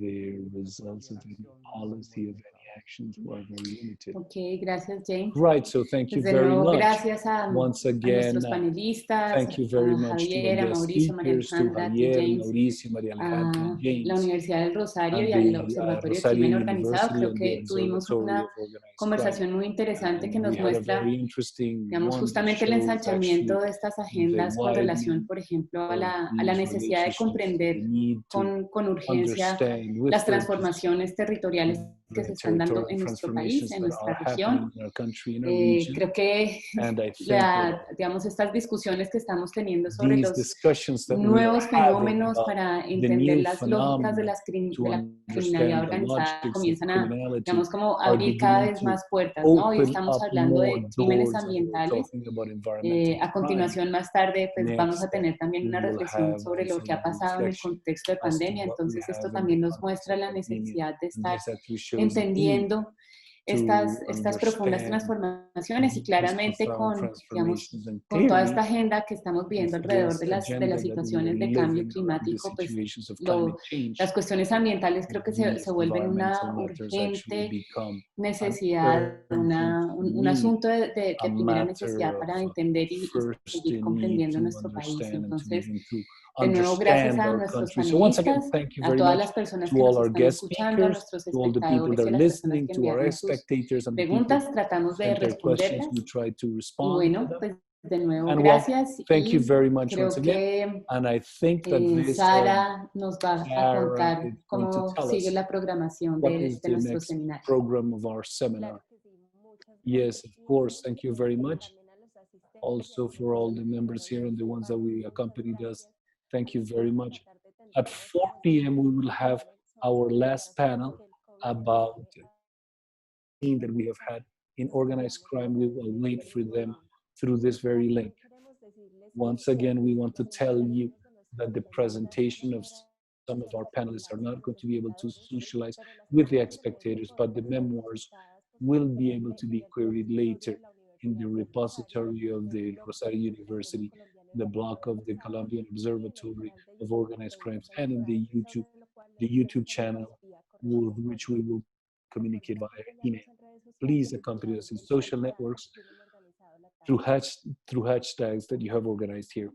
the results of any policy, of any actions were very limited. Ok, gracias, James. Right, so thank you Pues de very nuevo, much. gracias Once a again, nuestros panelistas, thank you very a much to our Javier, a guest Mauricio, María speakers, to Alejandra, a ti, Javier, James, Mauricio, María Alejandra, a and la James, Universidad del Rosario and y al the Observatorio de Rosario Crimen Organizado. University Creo and the que tuvimos Observatory una of Organized Crime. conversación muy interesante que And we nos had a muestra, very interesting digamos, one that justamente el shows ensanchamiento actually de estas the agendas con relación, widening por ejemplo, a of la these necesidad de relationships, the comprender need to con urgencia understand with las urgency transformaciones territoriales que se the están dando territorial en nuestro país, transformations en that nuestra are happening región. in our country, in our region. Creo que And I think that digamos, estas discusiones que estamos teniendo sobre these los discussions that we are nuevos having fenómenos about para the entender new las lógicas de, phenomena, de la to criminalidad understand the organizada logics of comienzan a, criminality, digamos, como are abrir cada beginning vez to más puertas, ¿no? Hoy open estamos up hablando more de crímenes doors, and we're ambientales. talking about environmental A crime. continuación, más tarde, pues vamos a Next, tener también we una will reflexión have sobre lo also que ha a pasado en el reflection contexto de as to pandemia. what we Entonces, esto have in the también nos context muestra of la pandemia. necesidad de And estar this actually shows the need entendiendo to estas profundas understand transformaciones y these claramente profound con, digamos, transformations, and con toda clearly esta agenda que estamos viendo alrededor this de agenda las that we are situaciones de cambio living around the climático, pues situations of climate change, las cuestiones ambientales creo que se these vuelven una environmental matters actually urgente become an necesidad, urgent un need, asunto a de primera necesidad matter of para entender y first seguir need comprendiendo to nuestro país. understand and to Entonces, begin to de nuevo, gracias understand a our nuestros country. So once again, panelistas, thank you a very todas much las personas to que all nos our están guest escuchando, a speakers, nuestros to all the people espectadores that y a are las personas listening, que to our enviaron sus spectators and the people preguntas. Tratamos who de sent their questions. responderlas. We try to Y respond to bueno, them. pues de nuevo, And well, gracias. thank you Y very much creo once again. que And I think that this Sara nos va a Sarah contar is going to cómo tell sigue us la programación what is de the nuestro next seminario. program of our seminar. Yes, of course. Thank you very much. Also for all the members here and the ones that we accompanied us. Thank you very much. At 4 p.m. we will have our last panel about that we have had in organized crime. We will wait for them through this very link. Once again, we want to tell you that the presentation of some of our panelists are not going to be able to socialize with the spectators, but the memoirs will be able to be queried later in the repository of the Rosario University, the block of the Colombian Observatory of Organized Crimes, and in the YouTube channel with which we will communicate via email. Please accompany us in social networks through hashtags that you have organized here.